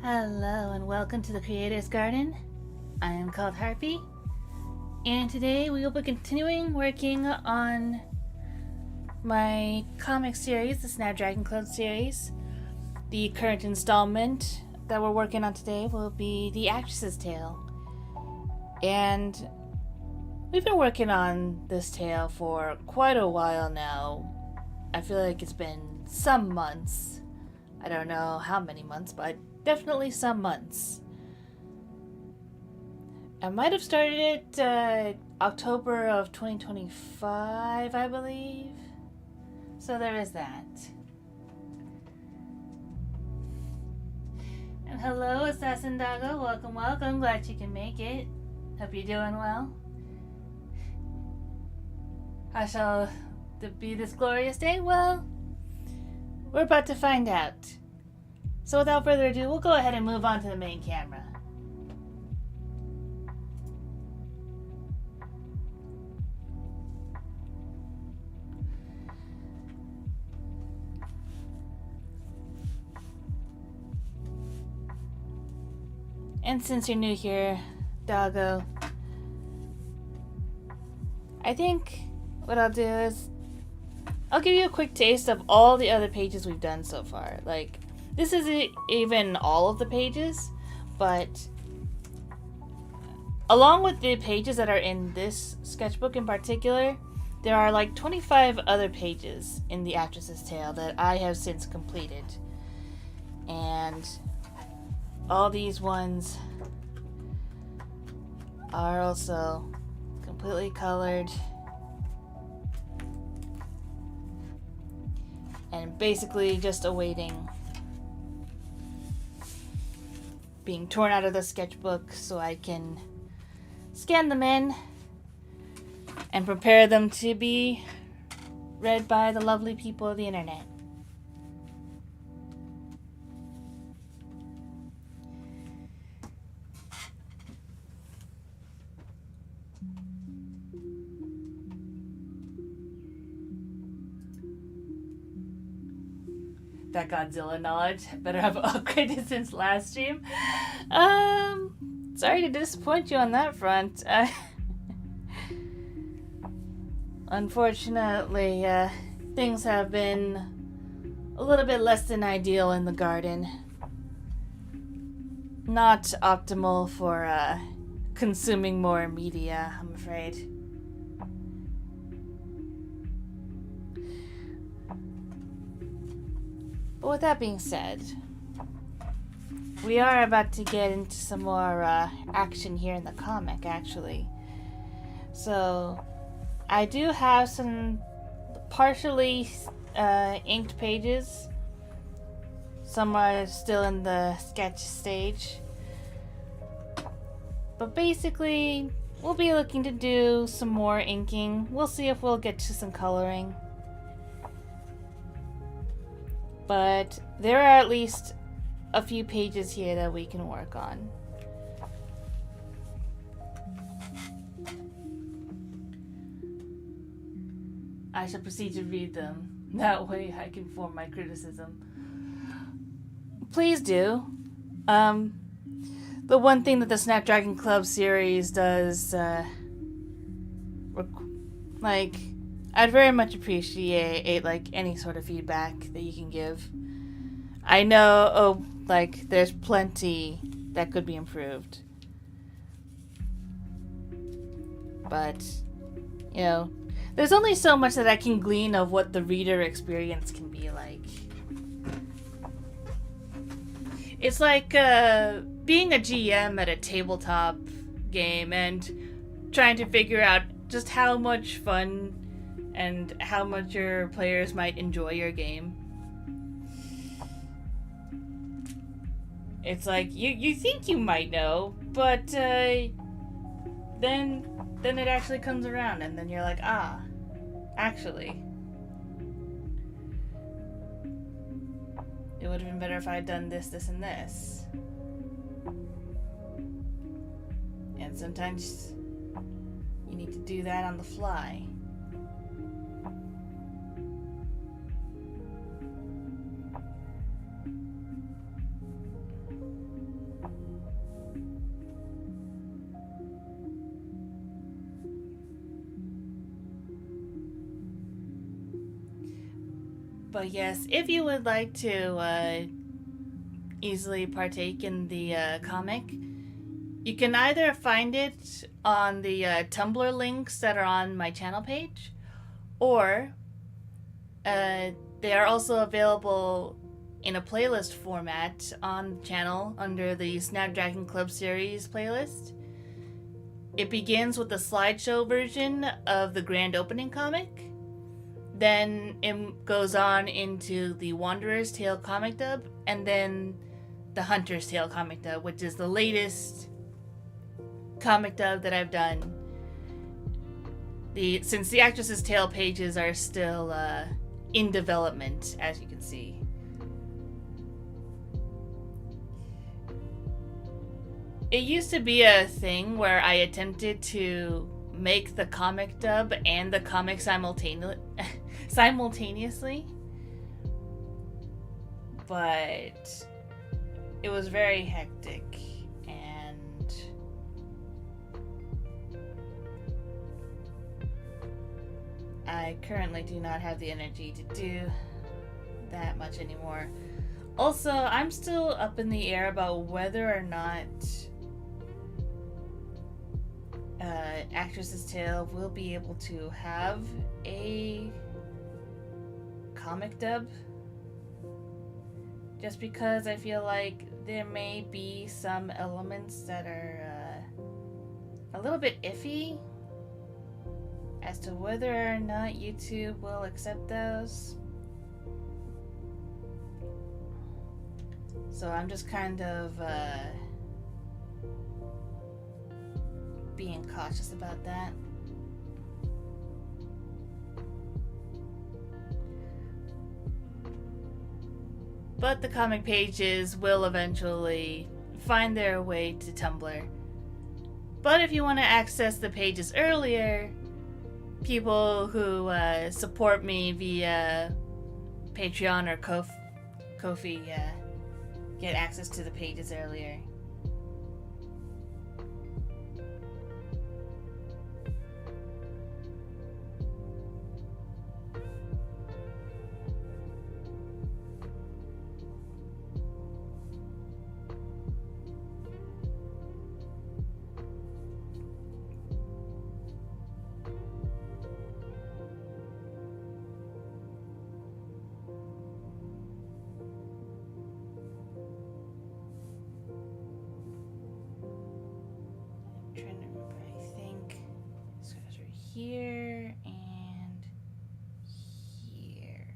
Hello and welcome to the Creator's Garden. I am called Harpy, and today we will be continuing working on my comic series, the Snapdragon Club series. The current installment that we're working on today will be The Actress's Tale. And we've been working on this tale for quite a while now. I feel like it's been some months. I don't know how many months, but definitely some months. I might have started it October of 2025, I believe. So there is that. And hello, Assassin Doggo. Welcome, welcome. Glad you can make it. Hope you're doing well. How shall it be this glorious day? Well, we're about to find out. So without further ado, we'll go ahead and move on to the main camera. And since you're new here, Doggo, I think what I'll do is I'll give you a quick taste of all the other pages we've done so far. Like, this isn't even all of the pages, but along with the pages that are in this sketchbook in particular, there are like 25 other pages in The Actress's Tale that I have since completed. And all these ones are also completely colored and basically just awaiting being torn out of the sketchbook so I can scan them in and prepare them to be read by the lovely people of the internet. That Godzilla knowledge better have upgraded since last stream. Sorry to disappoint you on that front. Unfortunately, things have been a little bit less than ideal in the garden. Not optimal for consuming more media, I'm afraid. But with that being said, we are about to get into some more action here in the comic, actually. So, I do have some partially inked pages. Some are still in the sketch stage. But basically, we'll be looking to do some more inking. We'll see if we'll get to some coloring. But there are at least a few pages here that we can work on. I shall proceed to read them. That way I can form my criticism. Please do. The one thing that the Snapdragon Club series does, I'd very much appreciate any sort of feedback that you can give. I know, there's plenty that could be improved. But, there's only so much that I can glean of what the reader experience can be like. It's like being a GM at a tabletop game and trying to figure out just how much fun and how much your players might enjoy your game. It's like, you think you might know, but then it actually comes around and then you're like, actually. It would have been better if I had done this, this, and this. And sometimes you need to do that on the fly. But yes, if you would like to easily partake in the comic, you can either find it on the Tumblr links that are on my channel page, or they are also available in a playlist format on the channel under the Snapdragon Club Series playlist. It begins with the slideshow version of the grand opening comic. Then it goes on into the Wanderer's Tale comic dub, and then the Hunter's Tale comic dub, which is the latest comic dub that I've done. Since the Actress's Tale pages are still in development, as you can see. It used to be a thing where I attempted to make the comic dub and the comic simultaneously, but it was very hectic, and I currently do not have the energy to do that much anymore. Also, I'm still up in the air about whether or not Actress's Tale will be able to have a comic dub, just because I feel like there may be some elements that are a little bit iffy as to whether or not YouTube will accept those. So I'm just kind of being cautious about that. But the comic pages will eventually find their way to Tumblr. But if you want to access the pages earlier, people who support me via Patreon or Ko-fi get access to the pages earlier. Here and here.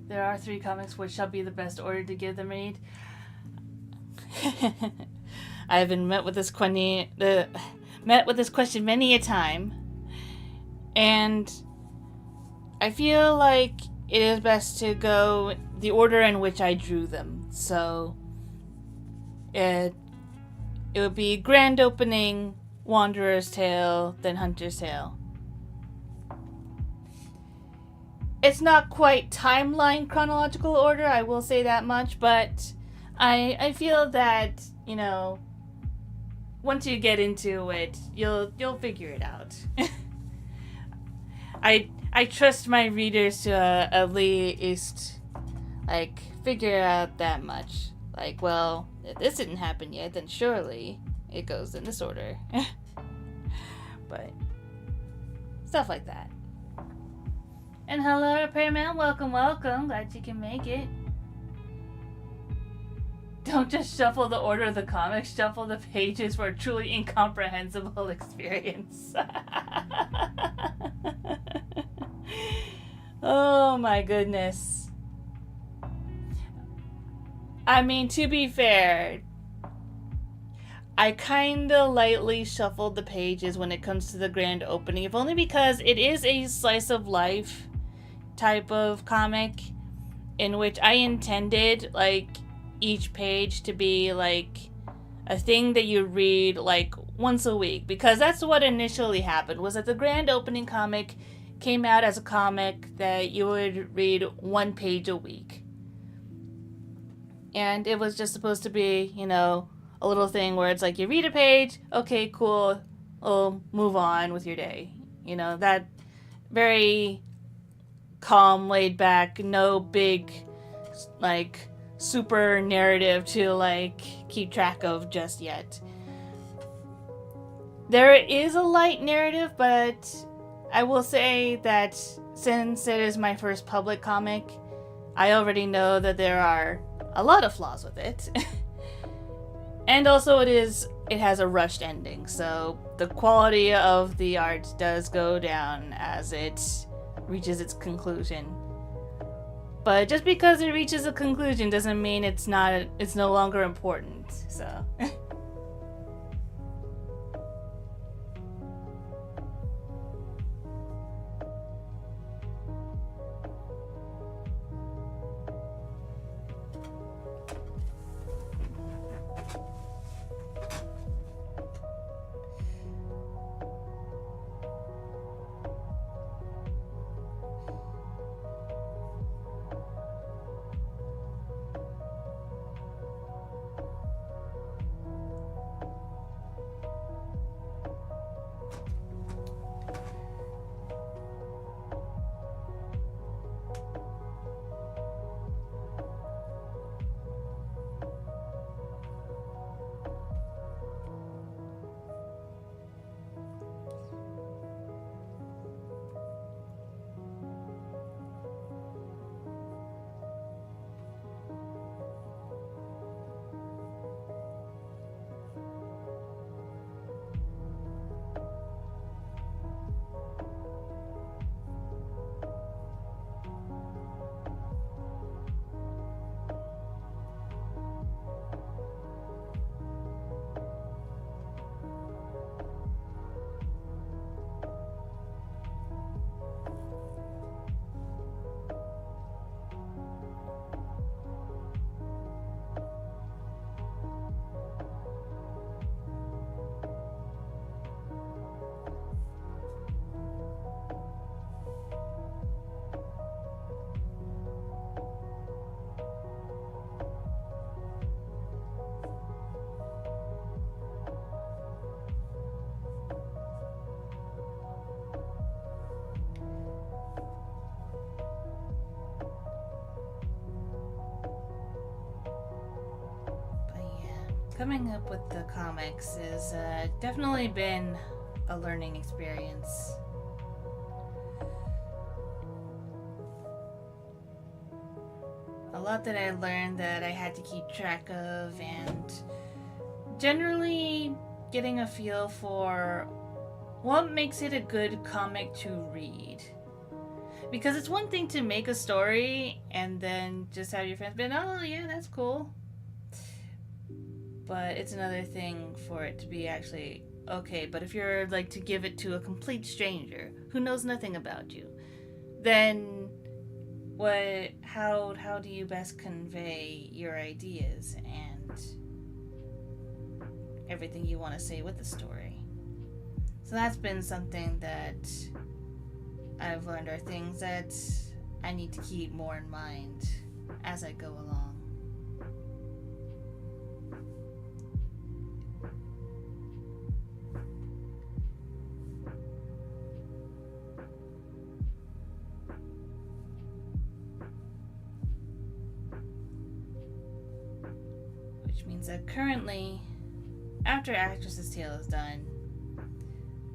There are 3 comics. Which shall be the best order to give them read? I have been met with this question many a time, and I feel like it is best to go the order in which I drew them. So it would be Grand Opening, Wanderer's Tale, then Hunter's Tale. It's not quite timeline chronological order, I will say that much, but I feel that, you know, once you get into it, you'll figure it out. I trust my readers to at least like figure out that much. Like, well, if this didn't happen yet, then surely it goes in this order. But stuff like that. And hello, Repairman. Welcome. Glad you can make it. Don't just shuffle the order of the comics, shuffle the pages for a truly incomprehensible experience. Oh my goodness. I mean, to be fair, I kinda lightly shuffled the pages when it comes to the grand opening, if only because it is a slice of life type of comic in which I intended, like, each page to be, like, a thing that you read, like, once a week. Because that's what initially happened, was that the grand opening comic came out as a comic that you would read one page a week. And it was just supposed to be, you know, a little thing where it's like you read a page, okay, cool, we'll move on with your day. You know, that very calm, laid back, no big, like, super narrative to, like, keep track of just yet. There is a light narrative, but I will say that since it is my first public comic, I already know that there are a lot of flaws with it. And also it has a rushed ending, so the quality of the art does go down as it reaches its conclusion. But just because it reaches a conclusion doesn't mean it's no longer important, so. Coming up with the comics has definitely been a learning experience. A lot that I learned that I had to keep track of, and generally getting a feel for what makes it a good comic to read. Because it's one thing to make a story and then just have your friends be, oh yeah, that's cool. But it's another thing for it to be actually okay. But if you're like to give it to a complete stranger who knows nothing about you, then how do you best convey your ideas and everything you want to say with the story? So that's been something that I've learned, are things that I need to keep more in mind as I go along. Which means that currently, after Actress's Tale is done,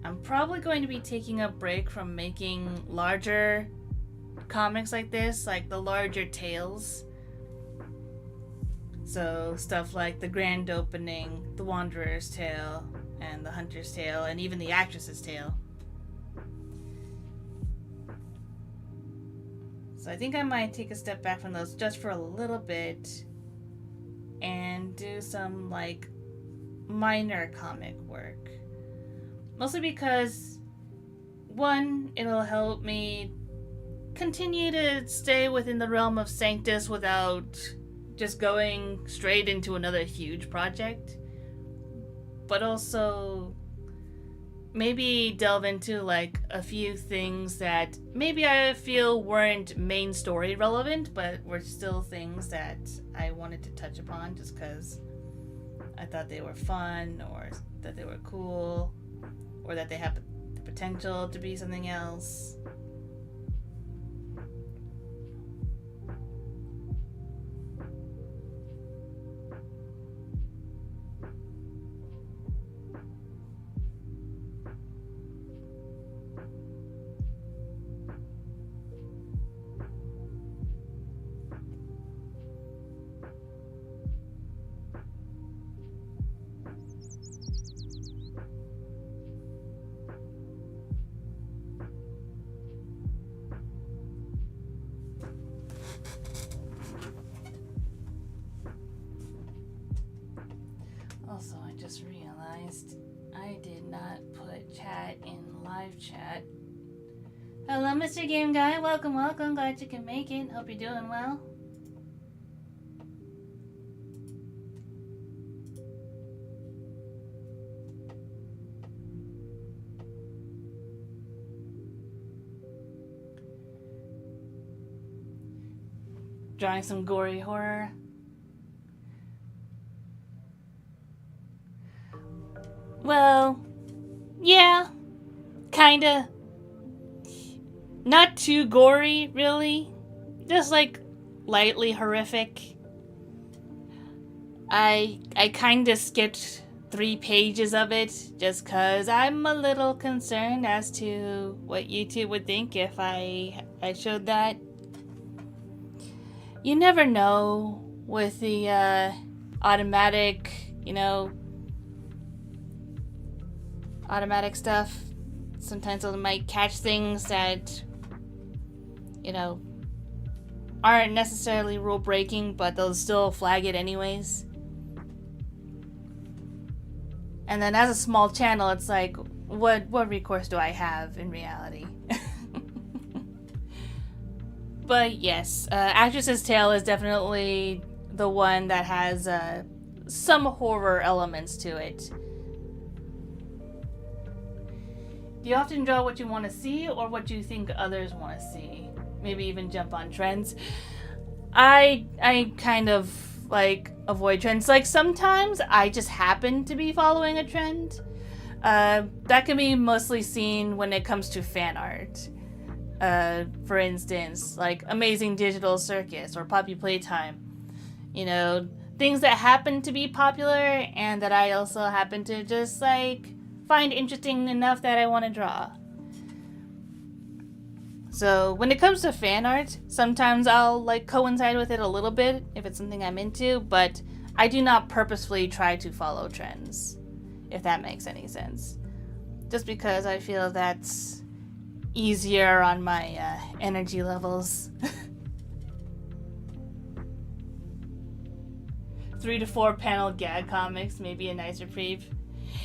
I'm probably going to be taking a break from making larger comics like this, like the larger tales. So stuff like the Grand Opening, the Wanderer's Tale, and the Hunter's Tale, and even the Actress's Tale. So I think I might take a step back from those just for a little bit and do some like minor comic work. Mostly because, one, it'll help me continue to stay within the realm of Sanctus without just going straight into another huge project. But also maybe delve into like a few things that maybe I feel weren't main story relevant, but were still things that I wanted to touch upon just because I thought they were fun, or that they were cool, or that they have the potential to be something else. Also, I just realized I did not put chat in live chat. Hello, Mr. Game Guy. Welcome, welcome. Glad you can make it. Hope you're doing well. Drawing some gory horror. Well, yeah, kinda. Not too gory, really. Just like lightly horrific. I kinda skipped 3 pages of it just cause I'm a little concerned as to what YouTube would think if I showed that. You never know with the automatic, automatic stuff. Sometimes it might catch things that, aren't necessarily rule breaking, but they'll still flag it anyways. And then as a small channel, it's like, what recourse do I have in reality? But yes, Actress's Tale is definitely the one that has some horror elements to it. Do you often draw what you want to see or what you think others want to see? Maybe even jump on trends. I kind of like avoid trends. Like sometimes I just happen to be following a trend. That can be mostly seen when it comes to fan art. For instance, like Amazing Digital Circus or Poppy Playtime. Things that happen to be popular and that I also happen to just like find interesting enough that I want to draw. So when it comes to fan art, sometimes I'll like coincide with it a little bit if it's something I'm into, but I do not purposefully try to follow trends, if that makes any sense. Just because I feel that's easier on my energy levels. 3 to 4 panel gag comics, maybe a nice reprieve.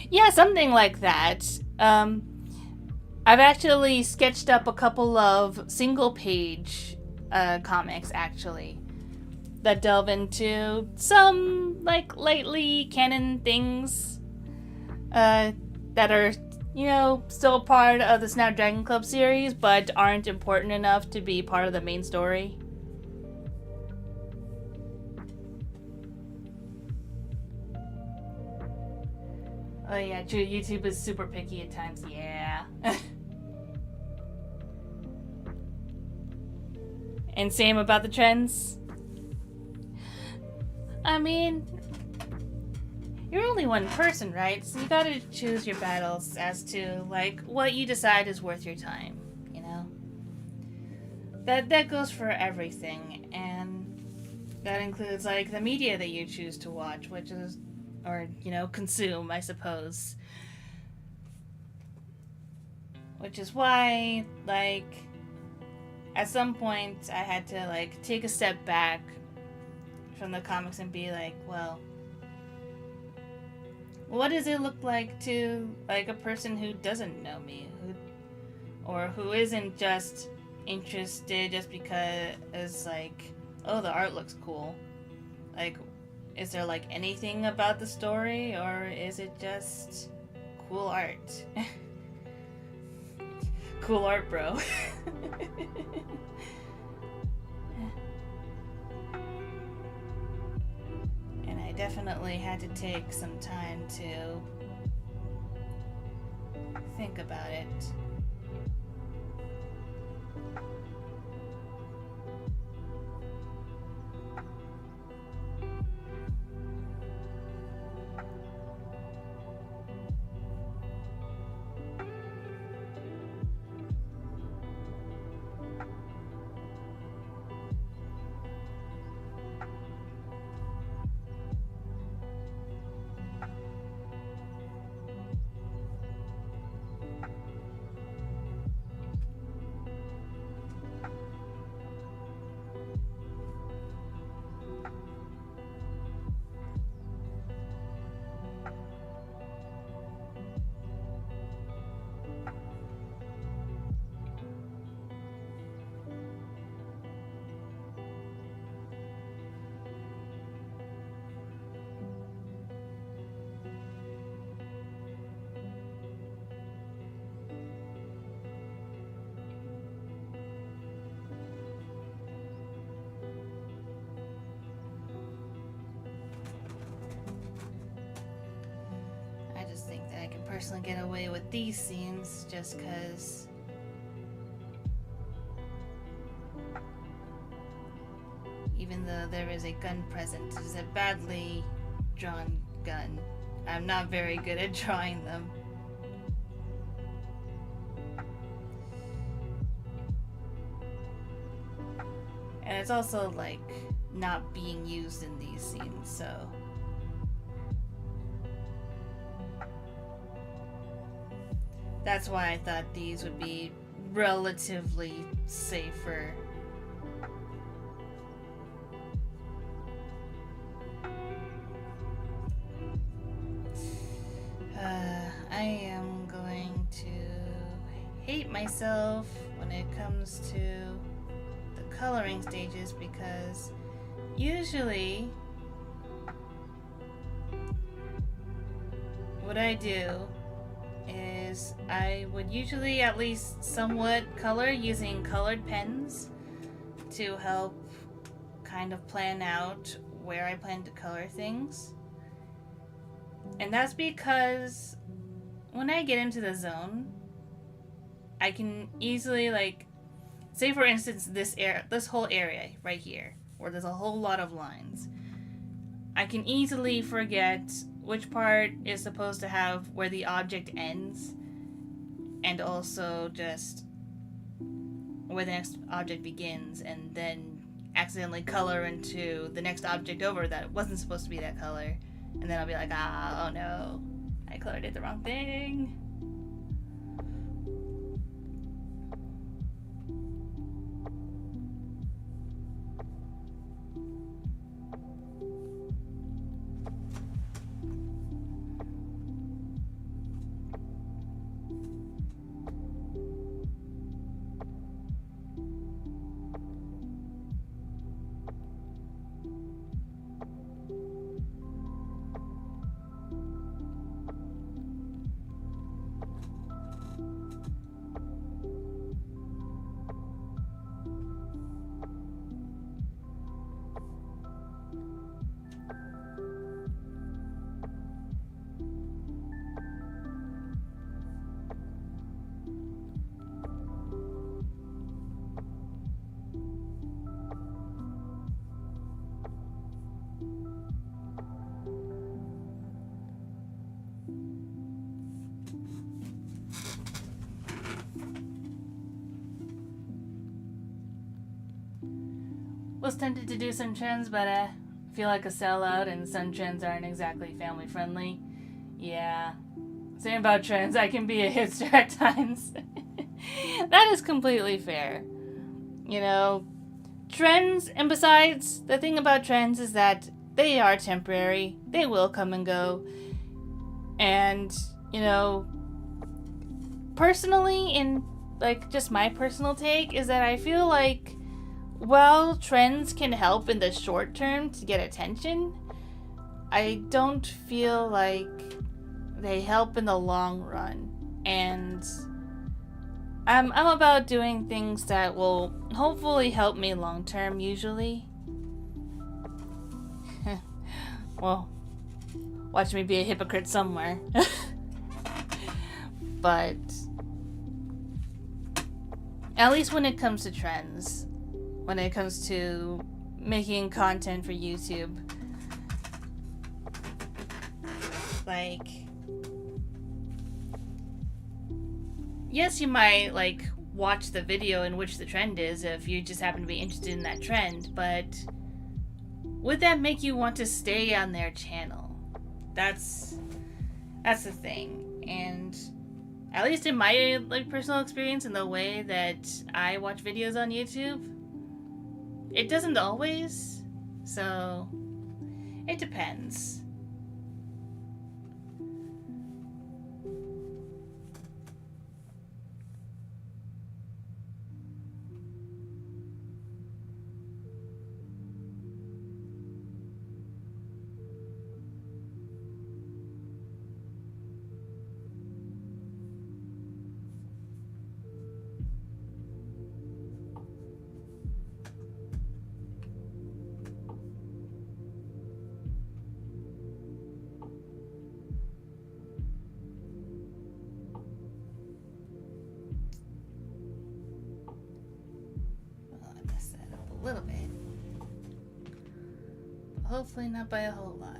Yeah, something like that. I've actually sketched up a couple of single page comics, actually, that delve into some, like, lately canon things that are, still part of the Snapdragon Club series, but aren't important enough to be part of the main story. Oh yeah, true. YouTube is super picky at times. Yeah. And same about the trends. I mean, you're only one person, right? So you gotta choose your battles as to, like, what you decide is worth your time, you know? That goes for everything, and that includes, like, the media that you choose to watch, which is, or, you know, consume, I suppose. Which is why, like, at some point I had to, like, take a step back from the comics and be like, well, what does it look like to, like, a person who doesn't know me, or who isn't just interested just because, like, oh, the art looks cool. Like, is there, like, anything about the story, or is it just cool art? Cool art, bro. And I definitely had to take some time to think about it. I just think that I can personally get away with these scenes just because even though there is a gun present, it is a badly drawn gun. I'm not very good at drawing them. And it's also, like, not being used in these scenes, so... That's why I thought these would be relatively safer. I am going to hate myself when it comes to the coloring stages because usually what I do is I would usually at least somewhat color using colored pens to help kind of plan out where I plan to color things. And that's because when I get into the zone, I can easily, like, say for instance this whole area right here where there's a whole lot of lines. I can easily forget which part is supposed to have where the object ends and also just where the next object begins, and then accidentally color into the next object over that wasn't supposed to be that color, and then I'll be like, oh no, I colored it the wrong thing. was tempted to do some trends, but I feel like a sellout, and some trends aren't exactly family friendly. Yeah, same about trends. I can be a hipster at times. That is completely fair. You know, trends, and besides, the thing about trends is that they are temporary. They will come and go. And, you know, personally, in like just my personal take, is that I feel like while trends can help in the short term to get attention, I don't feel like they help in the long run. And I'm about doing things that will hopefully help me long term, usually. Well, watch me be a hypocrite somewhere. But at least when it comes to trends, when it comes to making content for YouTube, like, yes, you might like watch the video in which the trend is if you just happen to be interested in that trend, but would that make you want to stay on their channel? That's the thing. And at least in my like personal experience, in the way that I watch videos on YouTube, it doesn't always. So it depends. A little bit. Hopefully not by a whole lot.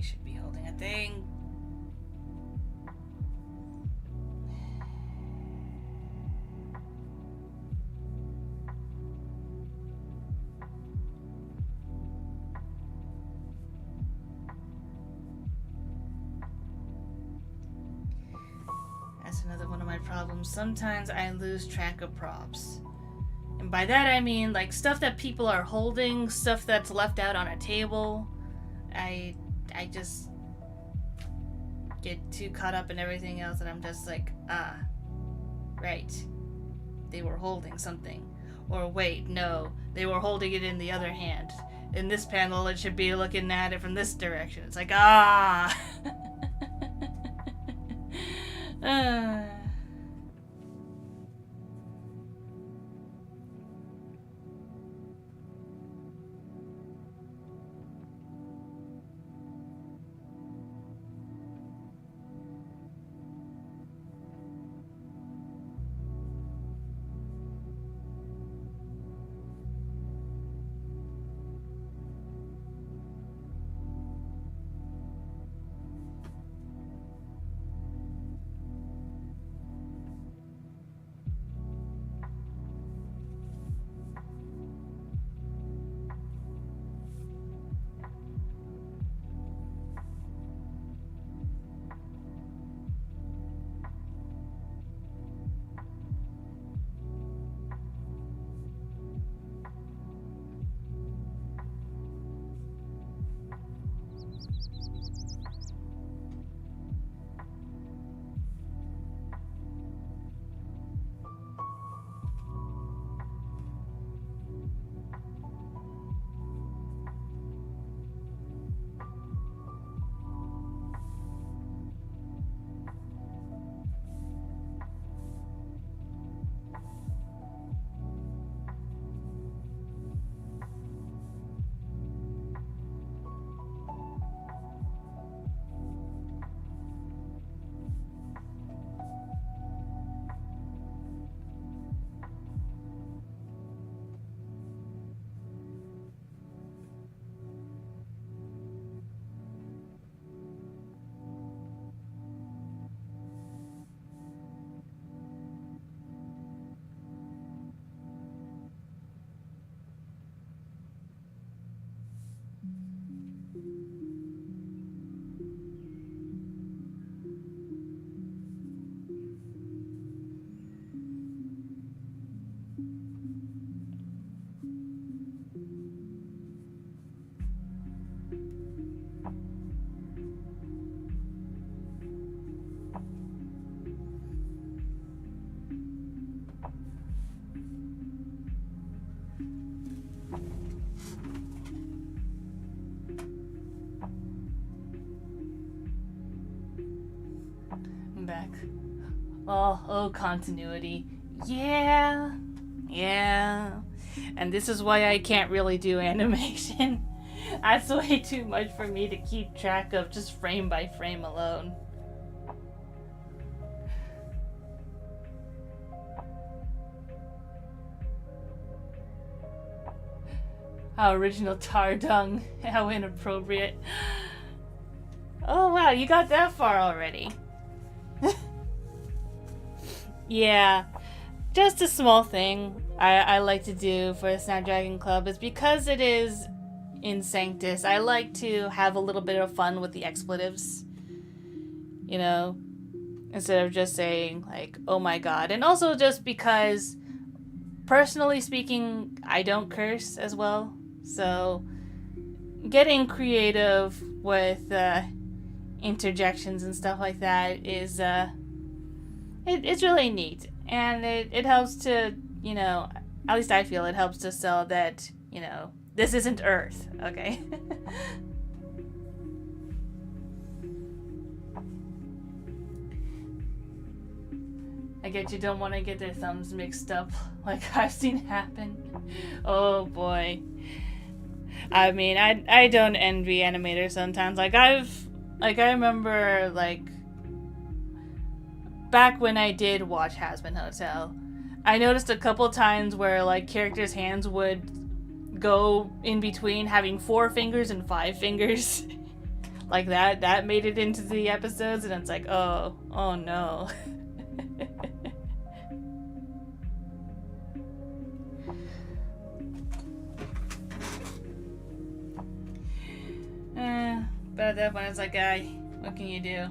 They should be holding a thing. That's another one of my problems. Sometimes I lose track of props. And by that I mean like stuff that people are holding, stuff that's left out on a table. I just get too caught up in everything else and I'm just like, right. They were holding something. Or wait, no, they were holding it in the other hand. In this panel it should be looking at it from this direction. It's like, back. Oh, continuity. Yeah. And this is why I can't really do animation. That's way too much for me to keep track of just frame by frame alone. How original tar dung. How inappropriate. Oh wow, you got that far already. Yeah, just a small thing I like to do for the Snapdragon Club is because it is in Sanctus, I like to have a little bit of fun with the expletives. You know, instead of just saying like, oh my god. And also just because, personally speaking, I don't curse as well. So, getting creative with interjections and stuff like that is it's really neat, and it helps to, you know, at least I feel it helps to sell that, you know, this isn't Earth, okay? I get you don't want to get their thumbs mixed up like I've seen happen. Oh boy. I mean, I don't envy animators sometimes. Like I remember like back when I did watch Hazbin Hotel, I noticed a couple times where like characters' hands would go in between having 4 fingers and 5 fingers. like that made it into the episodes, and it's like, oh no. But at that point, it's like, what can you do?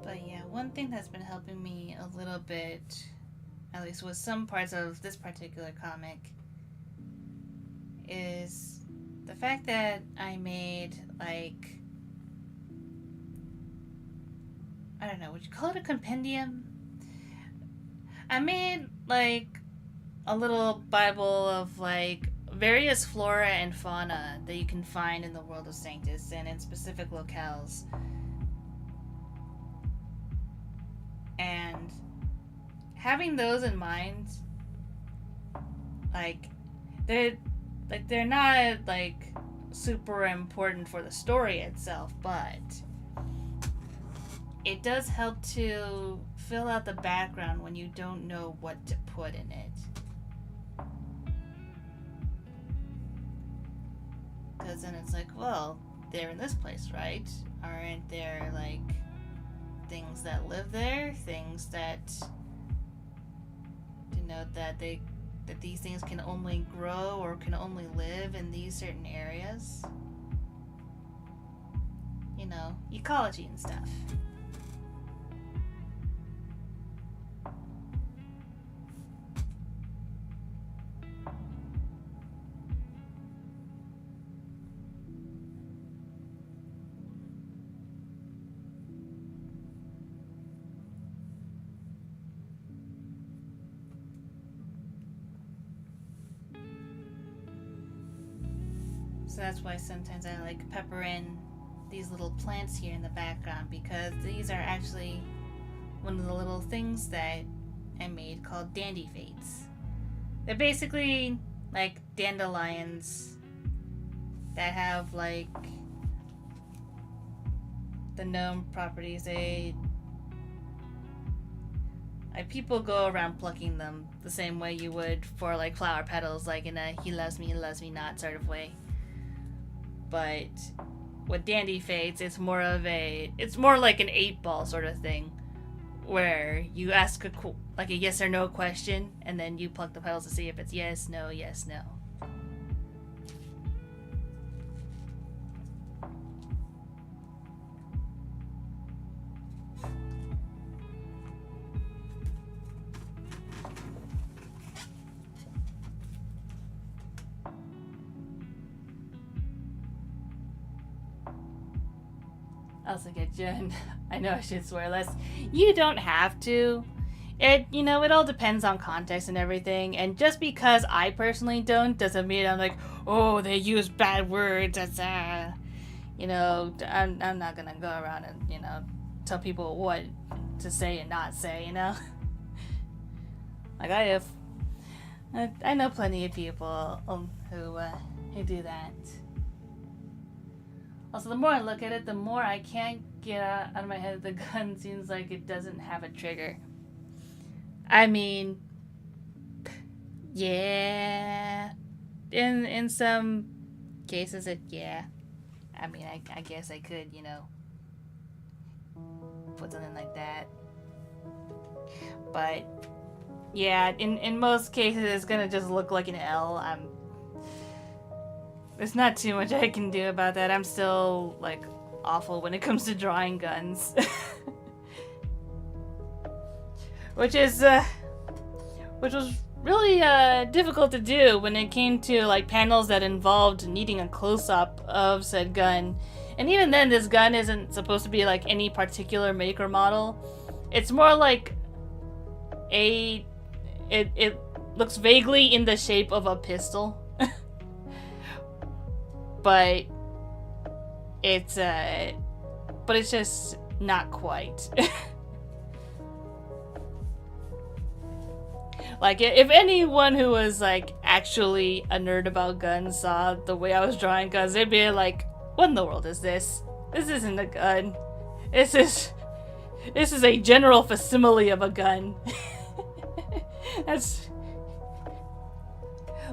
But yeah, one thing that's been helping me a little bit, at least with some parts of this particular comic, is the fact that I made, like, I don't know, would you call it a compendium? I made, like, a little Bible of, like, various flora and fauna that you can find in the world of Sanctus and in specific locales. And having those in mind, like, they're not, like, super important for the story itself, but it does help to fill out the background when you don't know what to put in it. Because then it's like, well, they're in this place, right? Aren't there, like, things that live there? Things that denote that these things can only grow or can only live in these certain areas? You know, ecology and stuff. So that's why sometimes I like pepper in these little plants here in the background, because these are actually one of the little things that I made called dandy fates. They're basically like dandelions that have like the gnome properties. People go around plucking them the same way you would for like flower petals, like in a he loves me not sort of way. But with dandy fates, it's more like an 8-ball sort of thing, where you ask a yes or no question, and then you pluck the petals to see if it's yes, no, yes, no. Also get Jen. I know I should swear less. You don't have to. It all depends on context and everything. And just because I personally don't doesn't mean I'm like, oh, they use bad words. That's I'm not gonna go around and tell people what to say and not say. Like I know plenty of people who do that. Also, the more I look at it, the more I can't get out of my head the gun seems like it doesn't have a trigger. I mean, yeah. In some cases, yeah. I mean, I guess I could, put something like that. But, yeah, in most cases, it's gonna just look like an L. There's not too much I can do about that. I'm still, like, awful when it comes to drawing guns. Which was really difficult to do when it came to, like, panels that involved needing a close-up of said gun. And even then, this gun isn't supposed to be, like, any particular make or model. It's more like it looks vaguely in the shape of a pistol. But it's just not quite. Like, if anyone who was like actually a nerd about guns saw the way I was drawing guns, they'd be like, "What in the world is this? This isn't a gun. This is a general facsimile of a gun." That's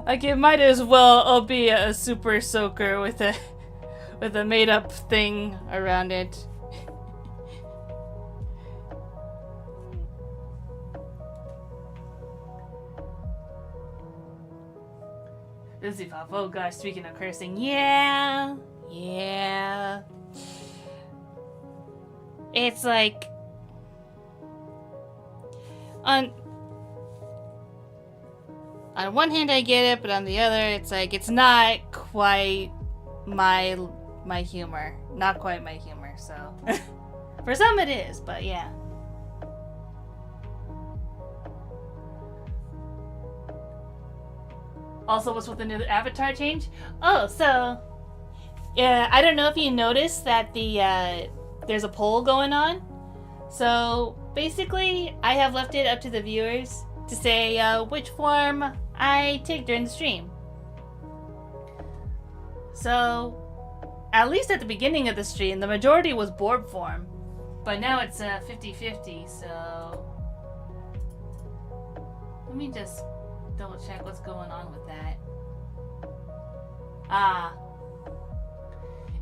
like, it might as well be a super soaker with a made up thing around it. Lizzie Pop, oh gosh, speaking of cursing, yeah. It's like, on one hand I get it, but on the other it's like, it's not quite my humor. Not quite my humor, so. For some it is, but yeah. Also, what's with the new avatar change? Oh, so, yeah, I don't know if you noticed that there's a poll going on. So, basically, I have left it up to the viewers to say which form I take during the stream. So, at least at the beginning of the stream, the majority was Borb form. But now it's 50-50, so... Let me just double check what's going on with that.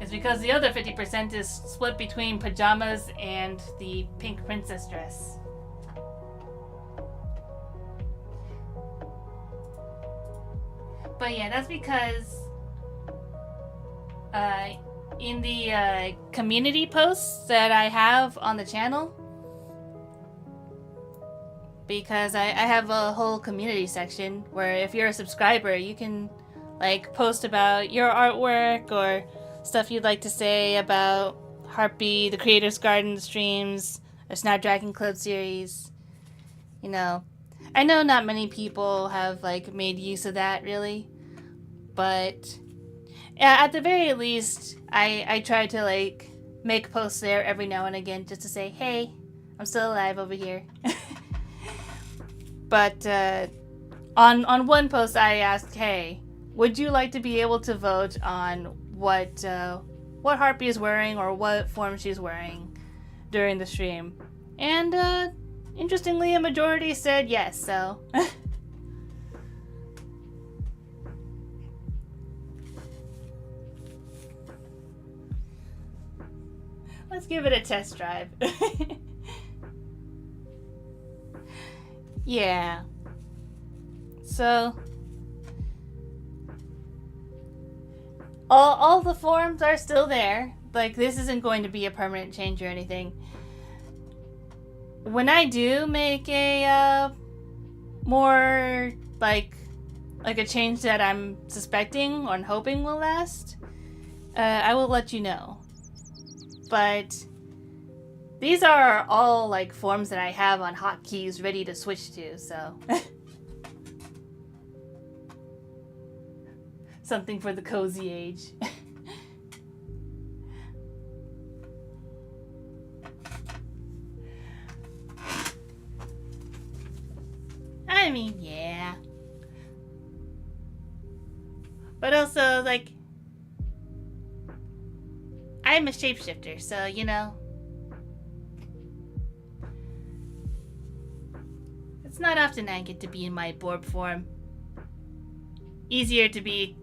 It's because the other 50% is split between pajamas and the pink princess dress. But yeah, that's because in the community posts that I have on the channel, because I have a whole community section where if you're a subscriber, you can like post about your artwork or stuff you'd like to say about Harpy, the Creators Garden streams, the Snapdragon Club series. You know, I know not many people have like made use of that really, but At the very least, I try to like make posts there every now and again just to say, hey, I'm still alive over here. But on one post, I asked, hey, would you like to be able to vote on what Harpy is wearing or what form she's wearing during the stream? And interestingly, a majority said yes, so... Let's give it a test drive. Yeah. So... All the forms are still there. Like, this isn't going to be a permanent change or anything. When I do make a more like a change that I'm suspecting or hoping will last, I will let you know. But these are all like forms that I have on hotkeys ready to switch to, so something for the cozy age. I mean, yeah. But also, like, I'm a shapeshifter, so, you know. It's not often I get to be in my Borb form. Easier to be,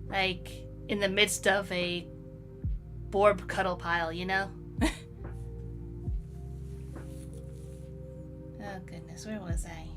like, in the midst of a Borb cuddle pile, you know? Oh, goodness, where was I?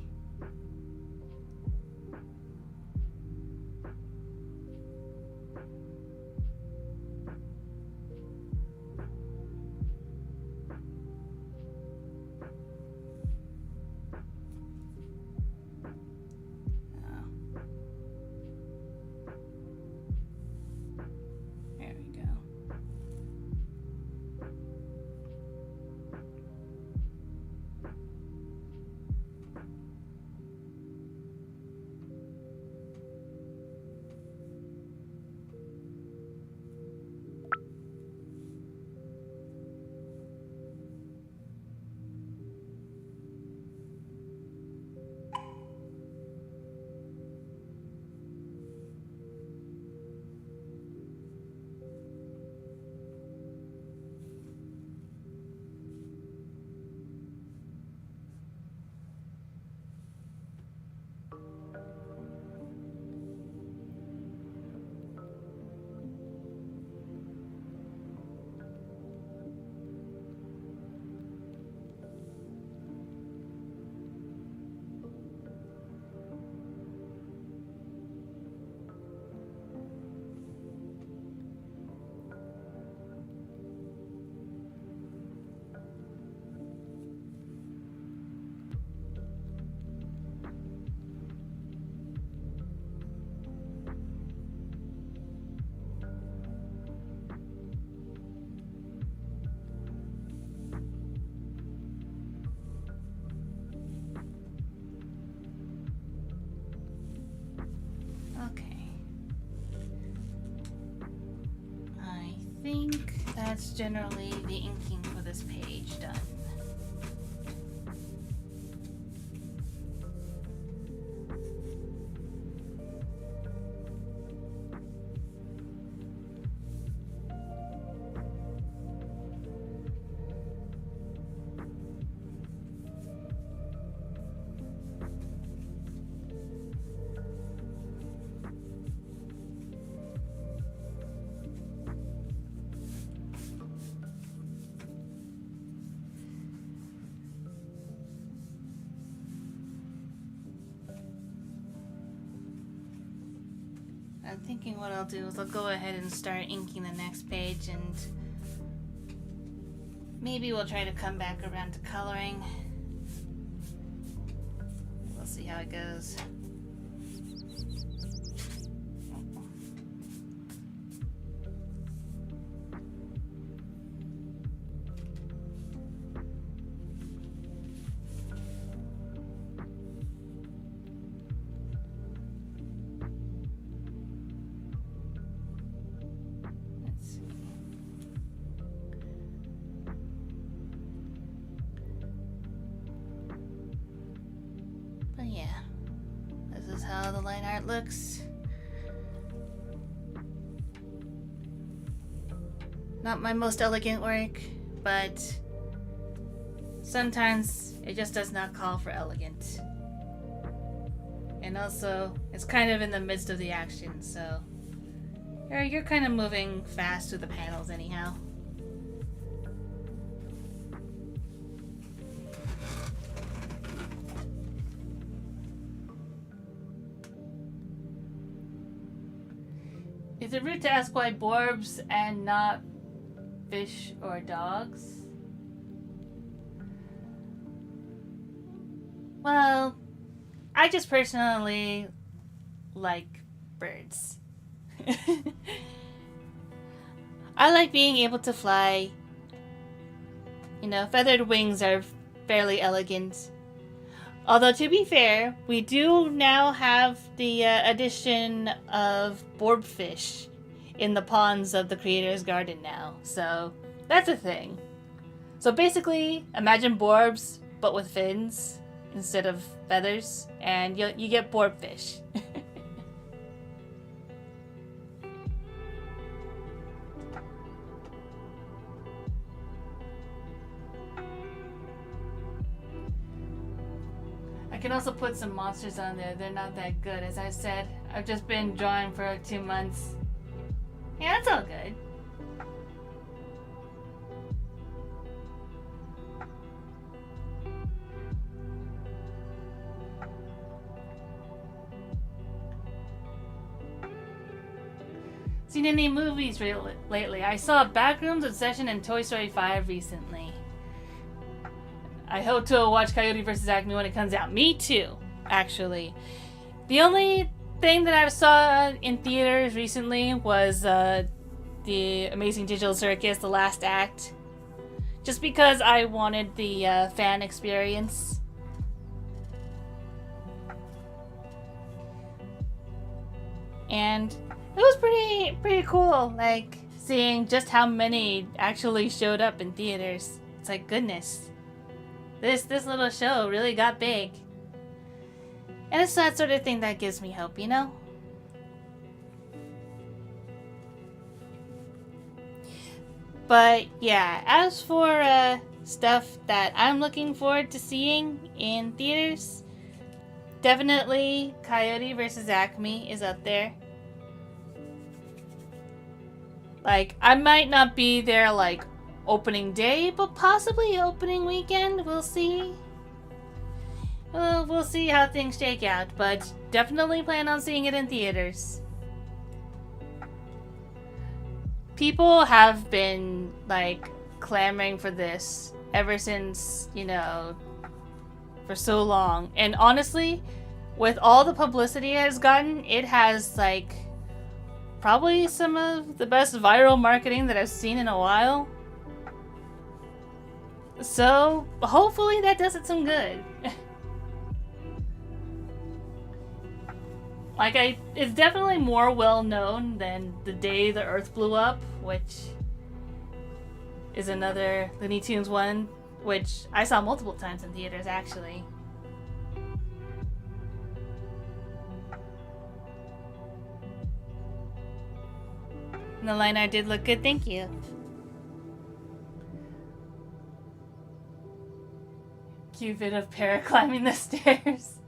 I think that's generally the inking for this page done. I'm thinking what I'll do is I'll go ahead and start inking the next page, and maybe we'll try to come back around to coloring. We'll see how it goes. But yeah, this is how the line art looks. Not my most elegant work, but sometimes it just does not call for elegant. And also, it's kind of in the midst of the action, so you're kind of moving fast through the panels anyhow. Is it rude to ask why borbs and not fish or dogs? Well, I just personally like birds. I like being able to fly. You know, feathered wings are fairly elegant. Although, to be fair, we do now have the addition of borbfish in the ponds of the Creator's Garden now. So, that's a thing. So basically, imagine borbs, but with fins instead of feathers, and you get borbfish. I can also put some monsters on there. They're not that good. As I said, I've just been drawing for 2 months. Yeah, that's all good. Seen any movies lately? I saw Backrooms, Obsession, and Toy Story 5 recently. I hope to watch Coyote vs. Acme when it comes out. Me too, actually. The only thing that I saw in theaters recently was the Amazing Digital Circus, the last act. Just because I wanted the fan experience. And it was pretty cool, like, seeing just how many actually showed up in theaters. It's like, goodness. This little show really got big. And it's that sort of thing that gives me hope, you know? But yeah, as for stuff that I'm looking forward to seeing in theaters, definitely Coyote vs. Acme is up there. Like, I might not be there, like, opening day, but possibly opening weekend. We'll see. We'll see how things shake out, but definitely plan on seeing it in theaters. People have been, like, clamoring for this ever since, you know, for so long. And honestly, with all the publicity it has gotten, it has, like, probably some of the best viral marketing that I've seen in a while. So, hopefully that does it some good. Like, it's definitely more well known than The Day the Earth Blew Up, which is another Looney Tunes one, which I saw multiple times in theaters, actually. And the line art did look good, thank you. Cute bit of paraclimbing the stairs.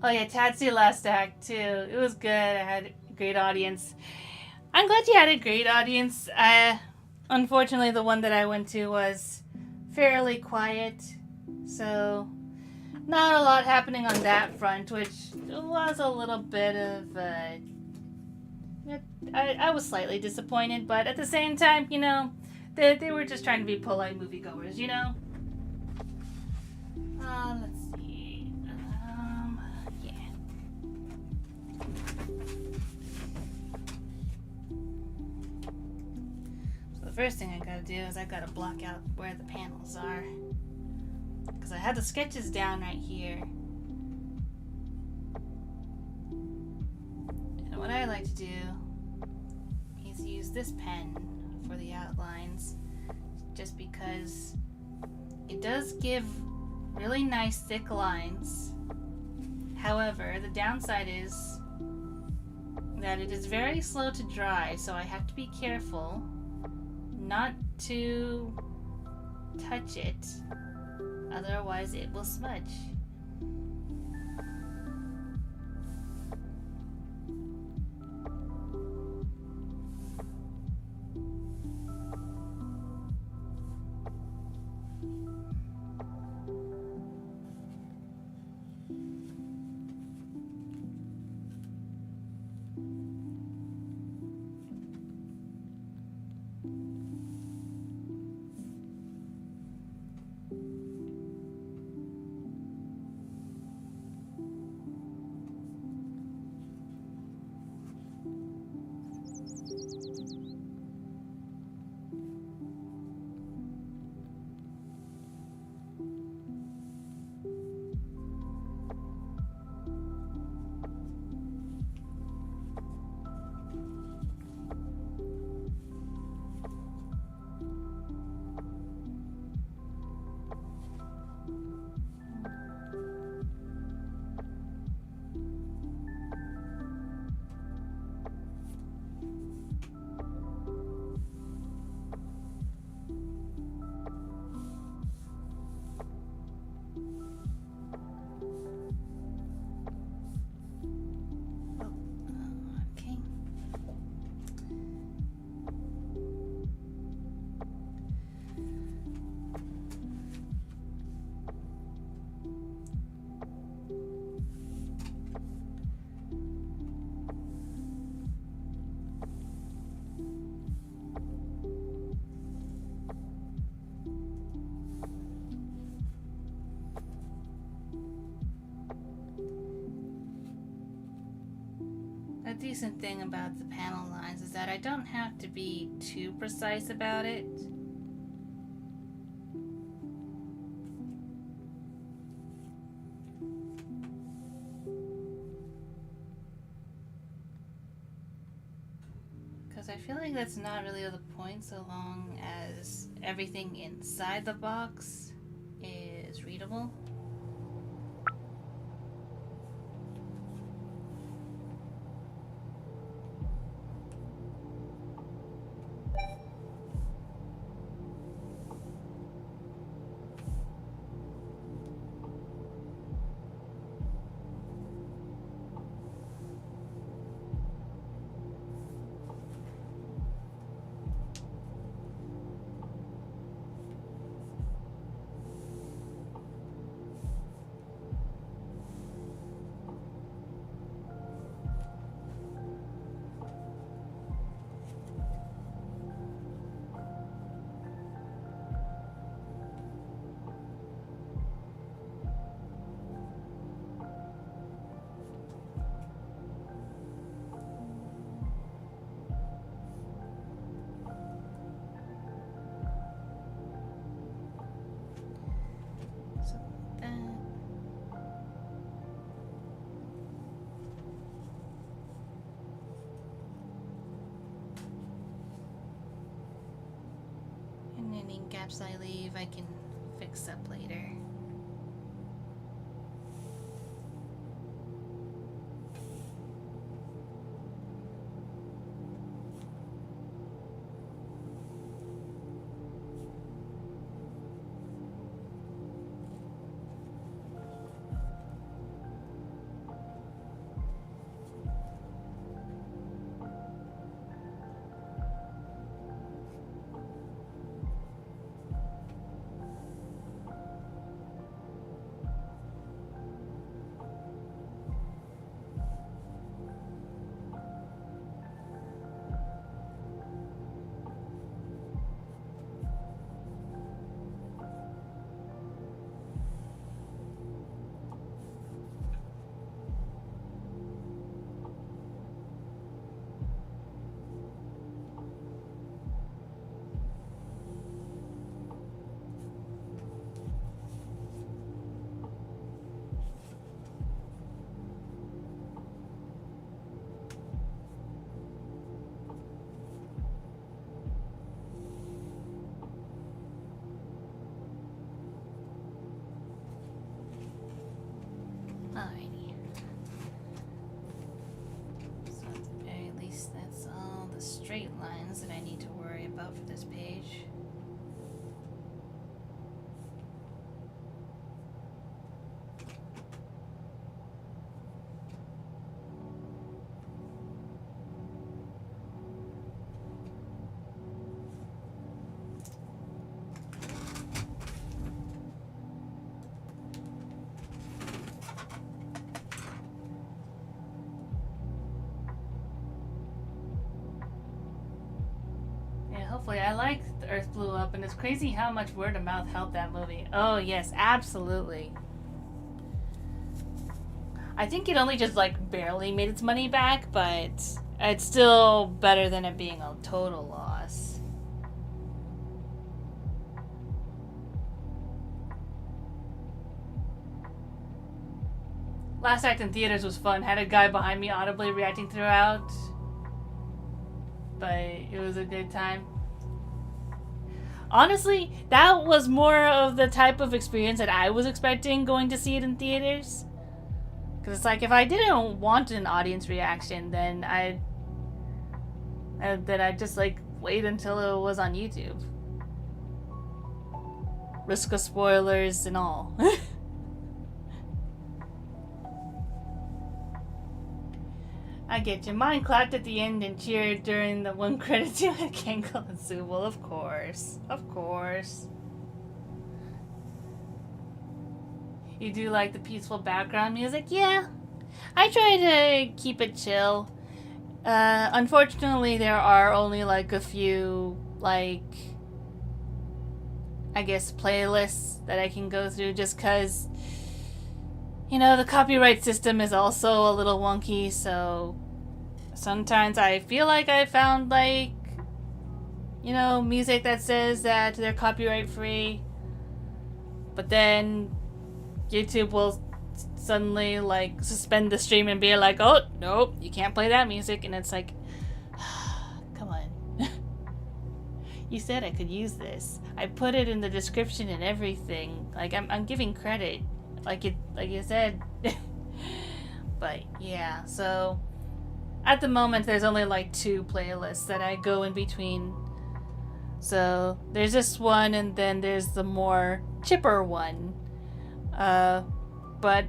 Oh yeah, Tatsu last act too. It was good. I had a great audience. I'm glad you had a great audience. Unfortunately, the one that I went to was fairly quiet, so not a lot happening on that front, which was a little bit of. I was slightly disappointed, but at the same time, you know, they were just trying to be polite moviegoers, you know. Let's see. Yeah. So the first thing I gotta do is I gotta block out where the panels are, because I had the sketches down right here. And what I like to do is use this pen for the outlines, just because it does give really nice thick lines. However, the downside is that it is very slow to dry, so I have to be careful not to touch it, otherwise it will smudge. A decent thing about the panel lines is that I don't have to be too precise about it. Because I feel like that's not really the point so long as everything inside the box is readable. Any gaps I leave, I can fix up later. hopefully. I like The Earth Blew Up, and it's crazy how much word of mouth helped that movie. Oh, yes, absolutely. I think it only just, like, barely made its money back, but it's still better than it being a total loss. Last act in theaters was fun. Had a guy behind me audibly reacting throughout. But it was a good time. Honestly, that was more of the type of experience that I was expecting going to see it in theaters. Because it's like, if I didn't want an audience reaction, then I'd just like wait until it was on YouTube. Risk of spoilers and all. I get you. Mine clapped at the end and cheered during the one credit to Kangle and Sue. Well, of course. Of course. You do like the peaceful background music? Yeah. I try to keep it chill. Unfortunately, there are only like a few, like, I guess, playlists that I can go through just because, you know, the copyright system is also a little wonky, so sometimes I feel like I found, like, you know, music that says that they're copyright free, but then YouTube will suddenly, like, suspend the stream and be like, oh, nope, you can't play that music, and it's like, come on. You said I could use this. I put it in the description and everything. Like, I'm giving credit. Like you said. But yeah, so at the moment there's only like 2 playlists that I go in between. So there's this one, and then there's the more chipper one. But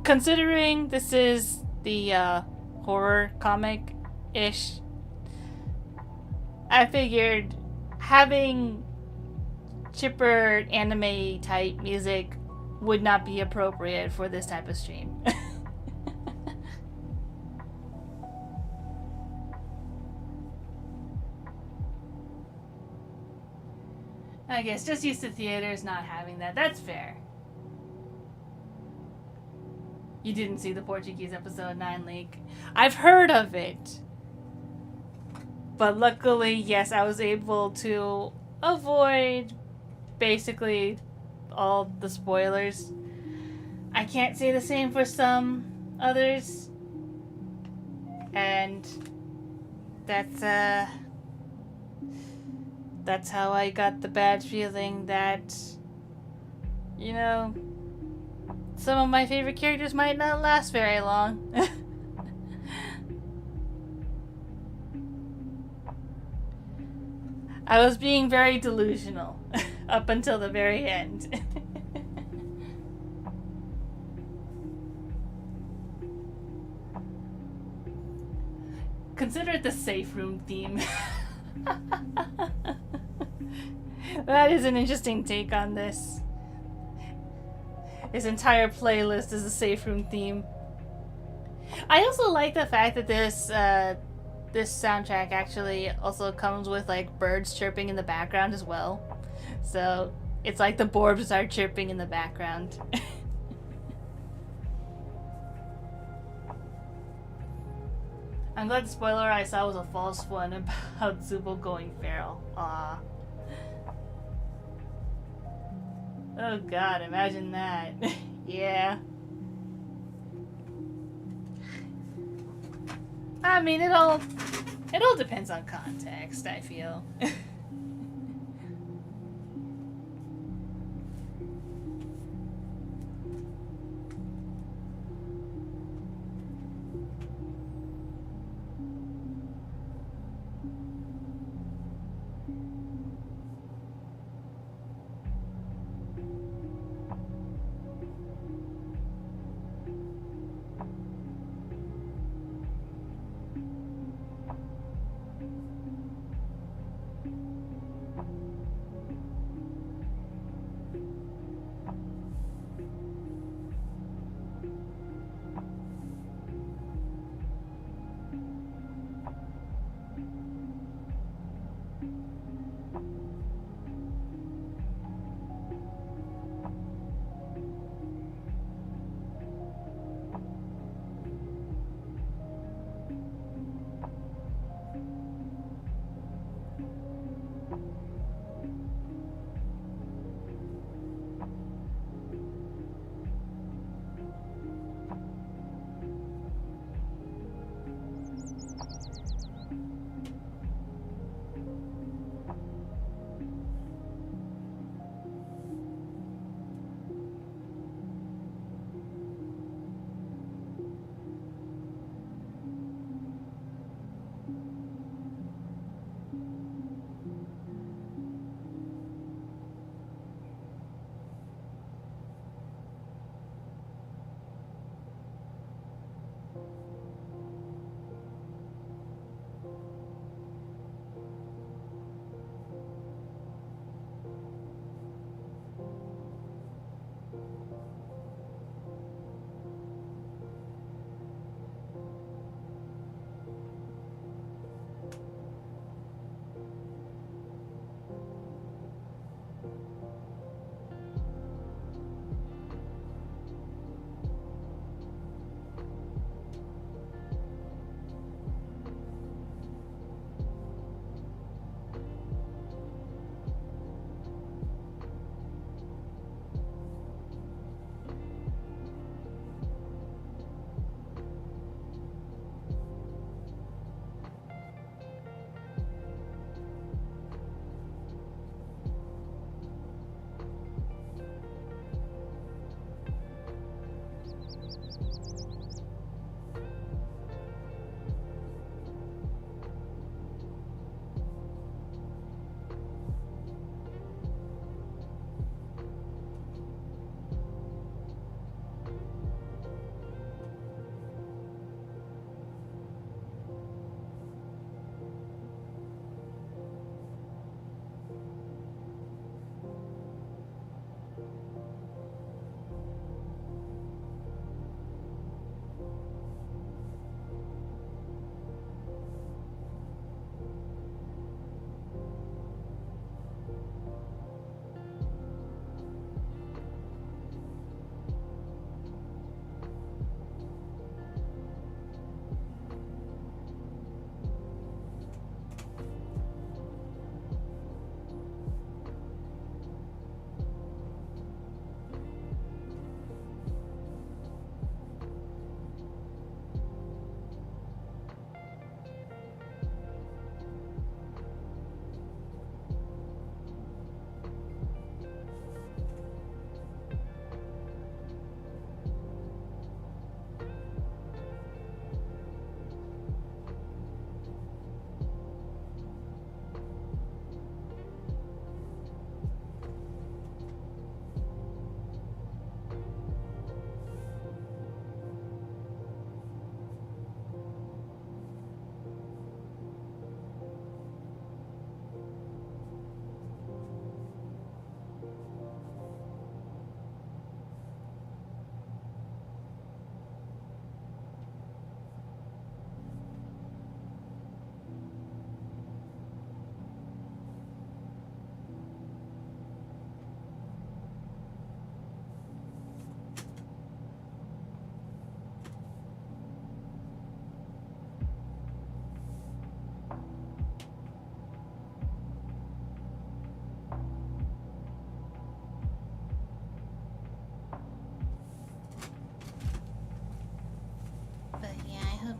considering this is the horror comic-ish, I figured having chipper anime type music would not be appropriate for this type of stream. I guess just used to theaters not having that. That's fair. You didn't see the Portuguese episode 9 leak. I've heard of it. But luckily, yes, I was able to avoid basically all the spoilers. I can't say the same for some others. And that's how I got the bad feeling that, you know, some of my favorite characters might not last very long. I was being very delusional up until the very end. Consider it the safe room theme. That is an interesting take on this. His entire playlist is a safe room theme. I also like the fact that this soundtrack actually also comes with like birds chirping in the background as well. So it's like the Borbs are chirping in the background. I'm glad the spoiler I saw was a false one about Zubo going feral. Aww. Oh god, imagine that. Yeah. I mean, it all depends on context, I feel.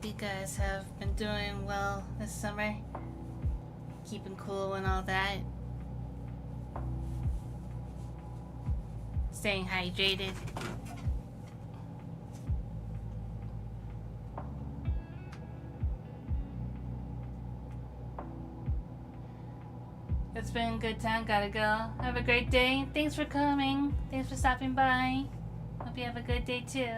Hope you guys have been doing well this summer. Keeping cool and all that. Staying hydrated. It's been a good time. Gotta go. Have a great day. Thanks for coming. Thanks for stopping by. Hope you have a good day too.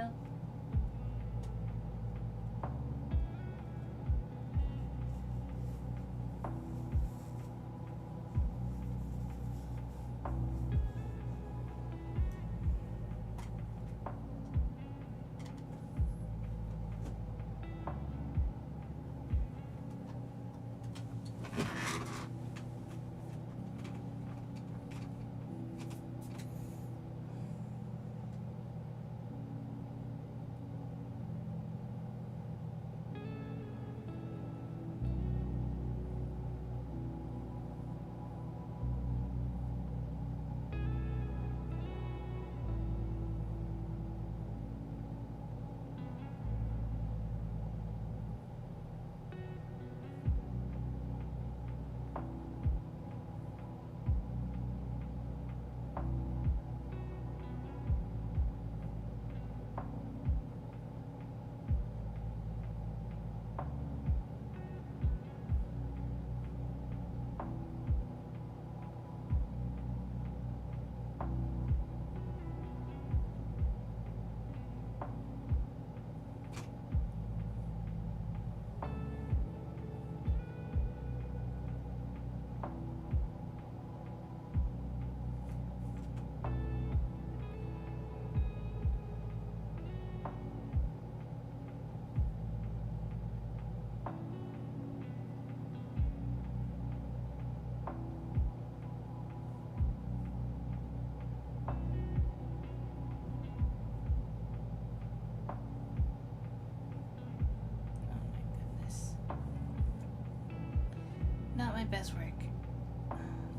Not my best work.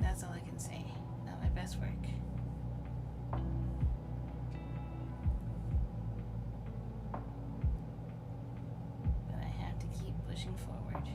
That's all I can say. Not my best work. But I have to keep pushing forward.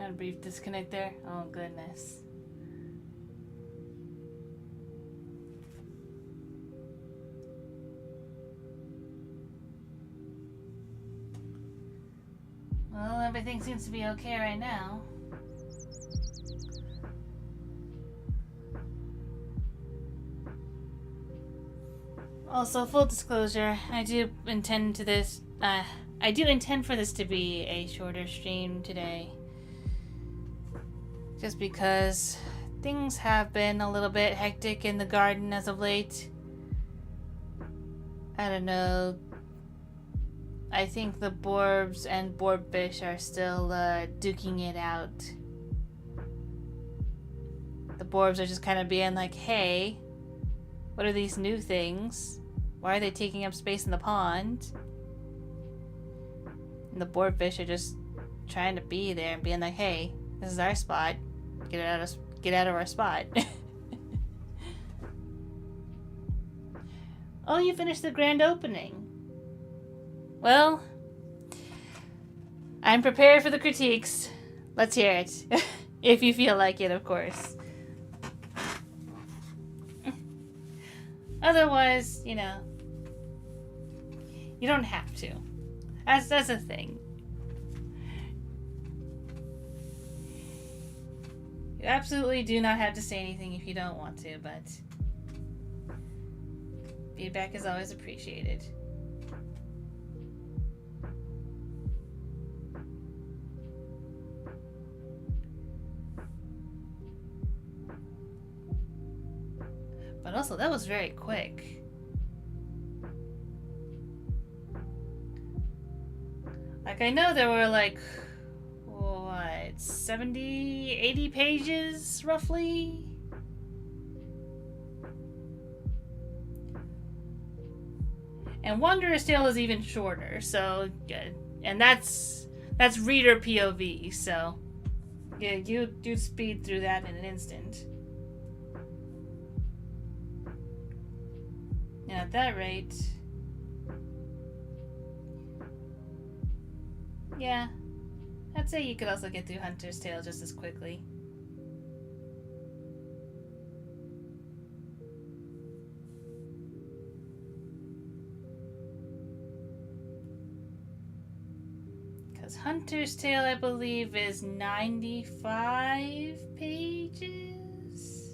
Had a brief disconnect there. Oh, goodness. Well, everything seems to be okay right now. Also, full disclosure, I do intend for this to be a shorter stream today. Just because things have been a little bit hectic in the garden as of late. I don't know. I think the Borbs and Borbfish are still duking it out. The Borbs are just kind of being like, hey, what are these new things? Why are they taking up space in the pond? And the Borbfish are just trying to be there and being like, hey, this is our spot. Get out of our spot. Oh, you finished the grand opening. Well, I'm prepared for the critiques. Let's hear it. If you feel like it, of course. Otherwise, you know, you don't have to. That's a thing. You absolutely do not have to say anything if you don't want to, but feedback is always appreciated. But also, that was very quick. Like, I know there were like, what, 70, 80 pages, roughly? And Wanderer's Tale is even shorter, so, and that's reader POV, so, yeah, you speed through that in an instant. And at that rate, yeah, I'd say you could also get through Hunter's Tale just as quickly. Because Hunter's Tale, I believe, is 95 pages?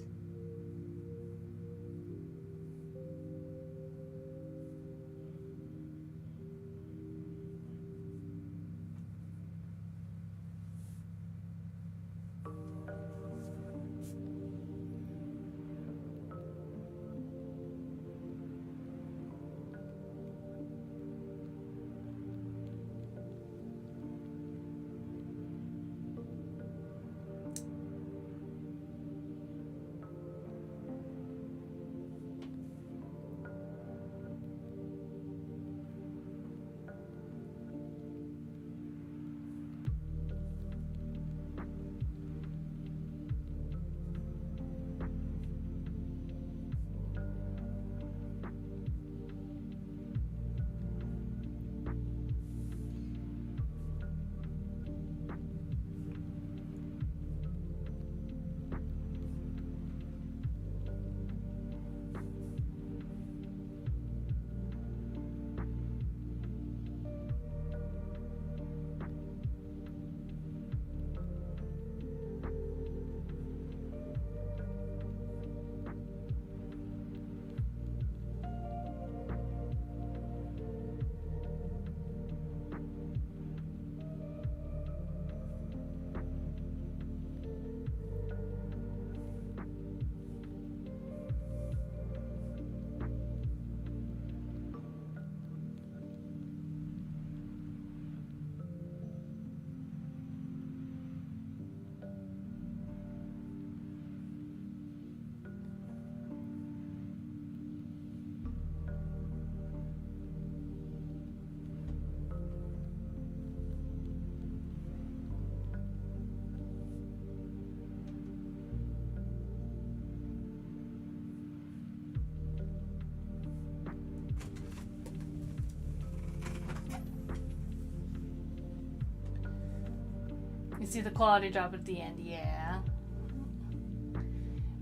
You see the quality drop at the end, yeah.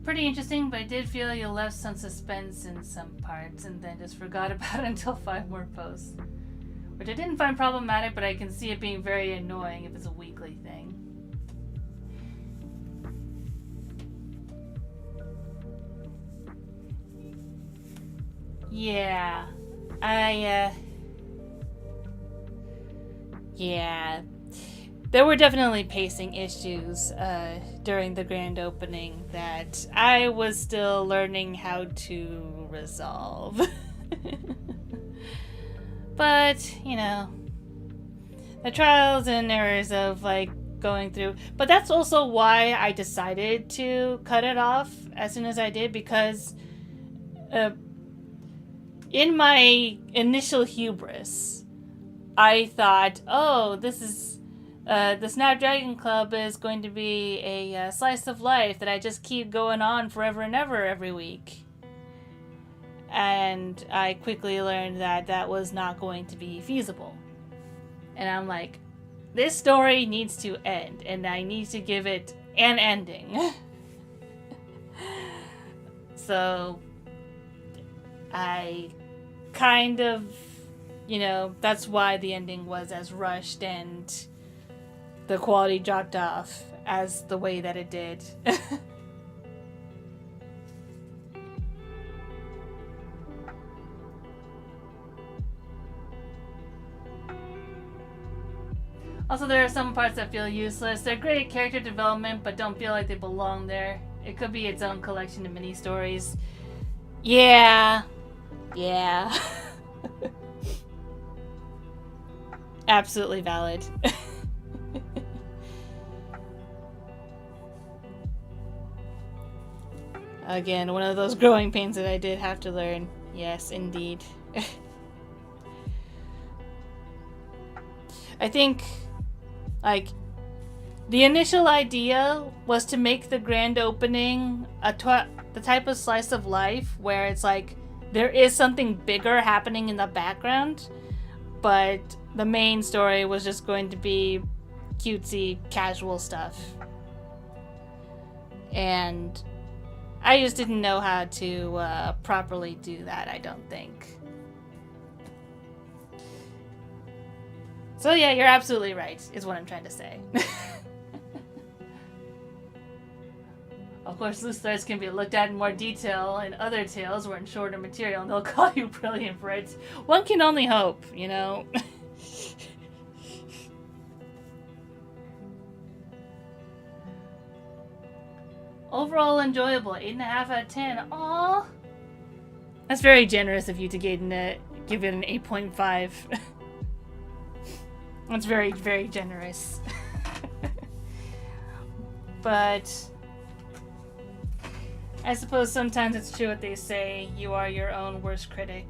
Pretty interesting, but I did feel you left some suspense in some parts and then just forgot about it until 5 more posts. Which I didn't find problematic, but I can see it being very annoying if it's a weekly thing. Yeah. Yeah. There were definitely pacing issues during the grand opening that I was still learning how to resolve. But, you know, the trials and errors of like going through. But that's also why I decided to cut it off as soon as I did, because in my initial hubris, I thought, oh, this is the Snapdragon Club is going to be a slice of life that I just keep going on forever and ever every week. And I quickly learned that that was not going to be feasible. And I'm like, this story needs to end, and I need to give it an ending. So I kind of, you know, that's why the ending was as rushed and the quality dropped off as the way that it did. Also, there are some parts that feel useless. They're great character development, but don't feel like they belong there. It could be its own collection of mini stories. Yeah. Yeah. Absolutely valid. Again, one of those growing pains that I did have to learn. Yes, indeed. I think, like, the initial idea was to make the grand opening the type of slice of life where it's like there is something bigger happening in the background, but the main story was just going to be cutesy, casual stuff. And I just didn't know how to properly do that, I don't think. So yeah, you're absolutely right, is what I'm trying to say. Of course, loose threads can be looked at in more detail in other tales or in shorter material, and they'll call you brilliant for it. One can only hope, you know? Overall enjoyable, 8.5 out of 10. Aww! That's very generous of you to give it an 8.5. That's very, very generous. But I suppose sometimes it's true what they say, you are your own worst critic.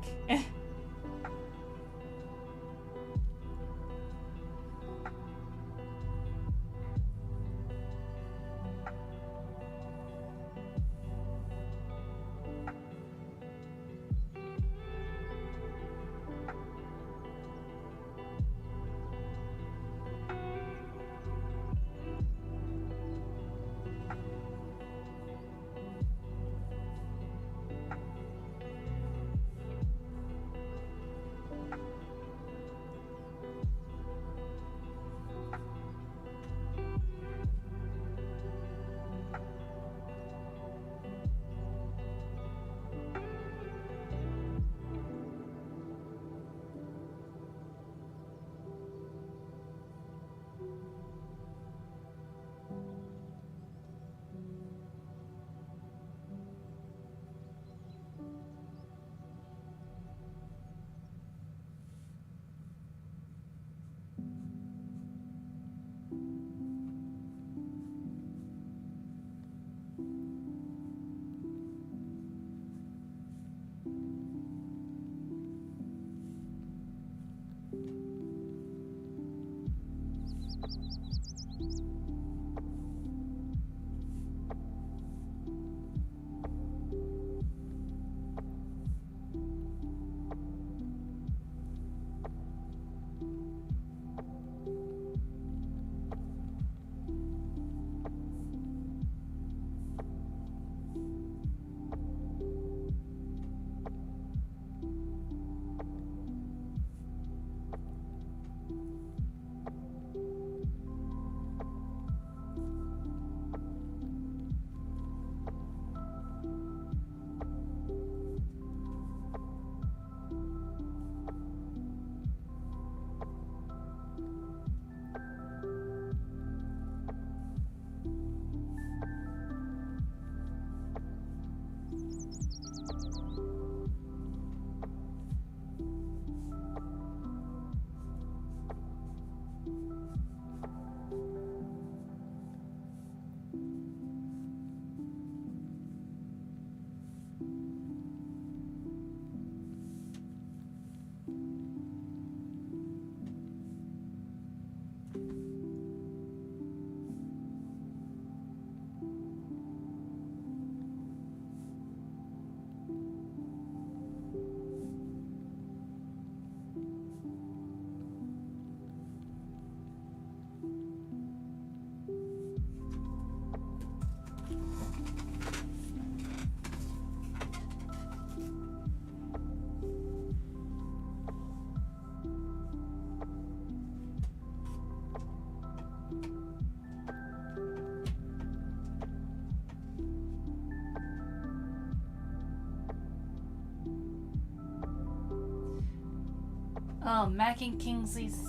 Oh, Mac and Kingsley's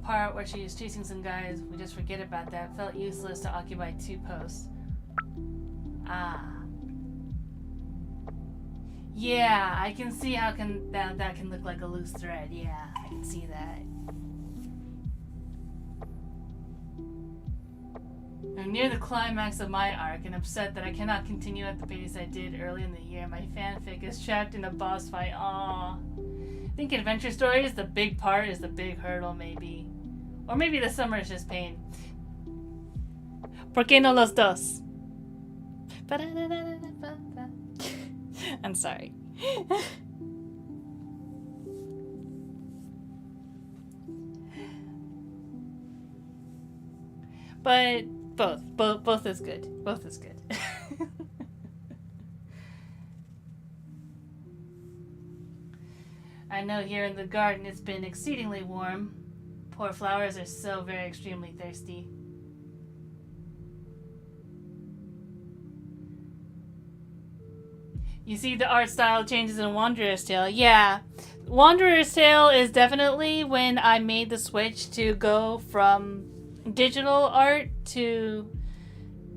part where she was chasing some guys. We just forget about that. Felt useless to occupy 2 posts. Ah. Yeah, I can see how that can look like a loose thread. Yeah, I can see that. I'm near the climax of my arc and upset that I cannot continue at the pace I did early in the year. My fanfic is trapped in a boss fight. Aww. I think adventure stories, the big part is the big hurdle, maybe. Or maybe the summer is just pain. ¿Por qué no los dos? I'm sorry. But both is good. Both is good. I know here in the garden it's been exceedingly warm. Poor flowers are so very extremely thirsty. You see the art style changes in Wanderer's Tale. Yeah. Wanderer's Tale is definitely when I made the switch to go from digital art to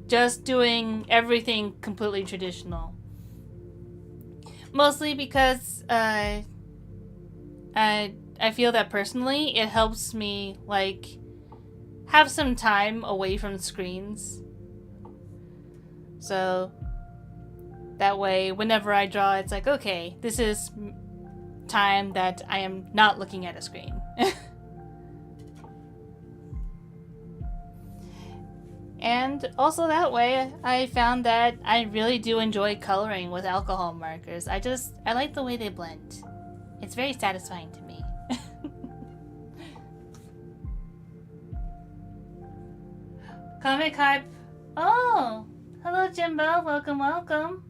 just doing everything completely traditional. Mostly because I feel that personally it helps me like have some time away from screens. So that way, whenever I draw, it's like, okay, this is time that I am not looking at a screen. And also that way, I found that I really do enjoy coloring with alcohol markers. I like the way they blend. It's very satisfying to me. Comic Hype. Oh, hello Jimbo. Welcome, welcome.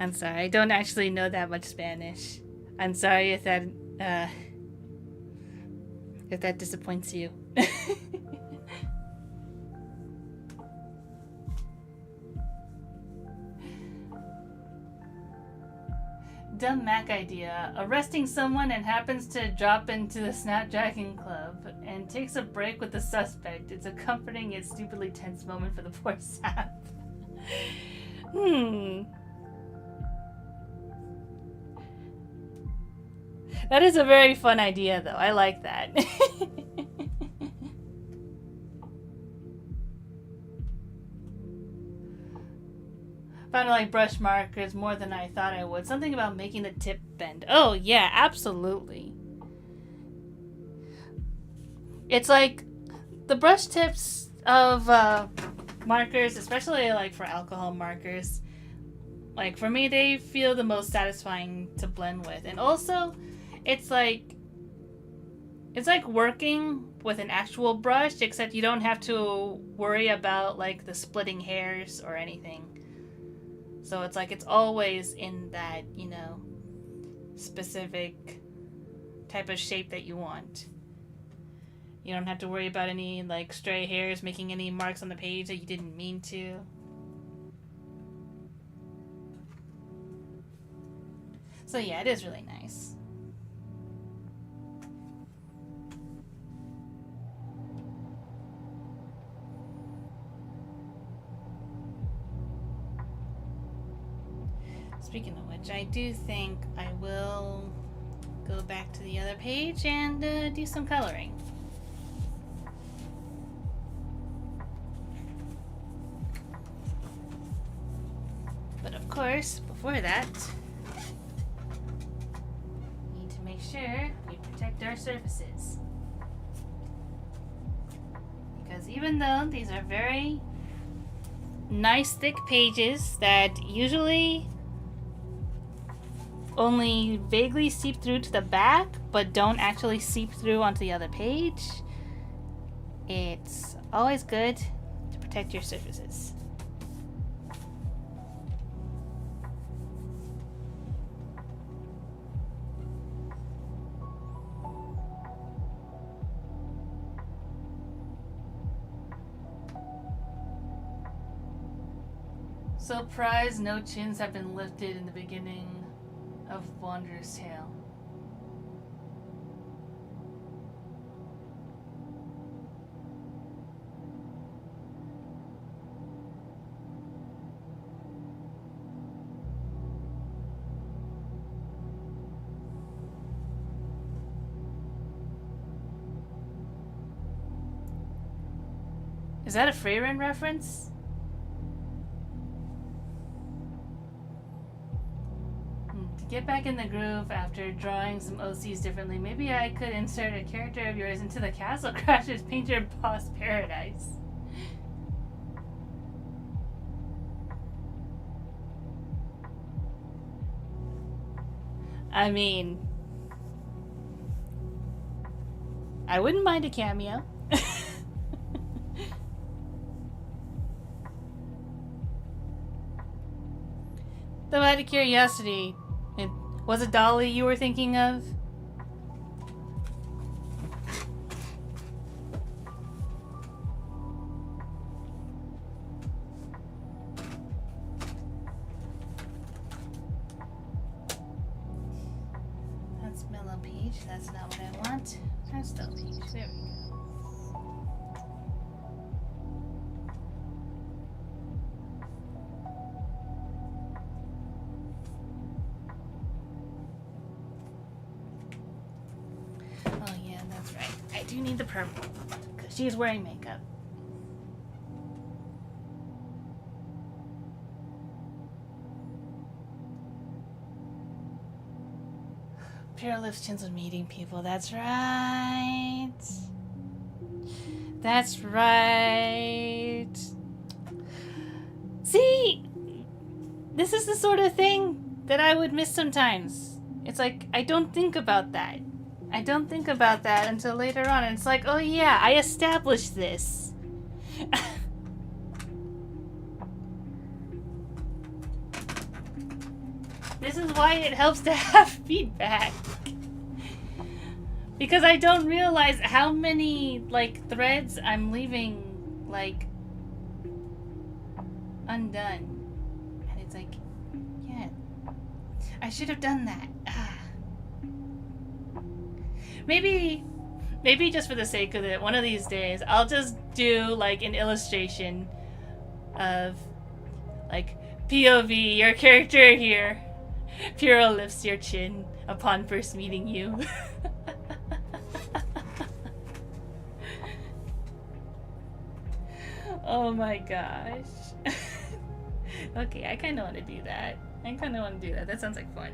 I'm sorry, I don't actually know that much Spanish. I'm sorry if that disappoints you. Dumb Mac idea. Arresting someone and happens to drop into the Snapdragon Club and takes a break with the suspect. It's a comforting yet stupidly tense moment for the poor sap. That is a very fun idea, though. I like that. Found I like brush markers more than I thought I would. Something about making the tip bend. Oh, yeah, absolutely. It's like the brush tips of markers, especially like for alcohol markers, like for me, they feel the most satisfying to blend with. And also, it's like working with an actual brush, except you don't have to worry about like the splitting hairs or anything. So it's like it's always in that, you know, specific type of shape that you want. You don't have to worry about any like stray hairs making any marks on the page that you didn't mean to. So yeah, it is really nice. Speaking of which, I do think I will go back to the other page and do some coloring. But of course, before that, we need to make sure we protect our surfaces. Because even though these are very nice thick pages that usually only vaguely seep through to the back, but don't actually seep through onto the other page, it's always good to protect your surfaces. Surprise, no chins have been lifted in the beginning of Wanderer's Tale. Is that a Freyren reference? To get back in the groove after drawing some OCs differently, maybe I could insert a character of yours into the Castle Crashers Painter Boss Paradise. I mean, I wouldn't mind a cameo. Though out of curiosity, was it Dolly you were thinking of? That's Mellow Peach. That's not what I want. Pastel Peach. There we go. I do need the purple because she's wearing makeup. Pure lifts chins when meeting people. That's right. That's right. See, this is the sort of thing that I would miss sometimes. It's like I don't think about that. I don't think about that until later on, and it's like, oh yeah, I established this. This is why it helps to have feedback. Because I don't realize how many, like, threads I'm leaving, like, undone. And it's like, yeah, I should have done that. Maybe just for the sake of it, one of these days, I'll just do, like, an illustration of, like, POV, your character here. Puro lifts your chin upon first meeting you. Oh my gosh. Okay, I kind of want to do that. That sounds like fun.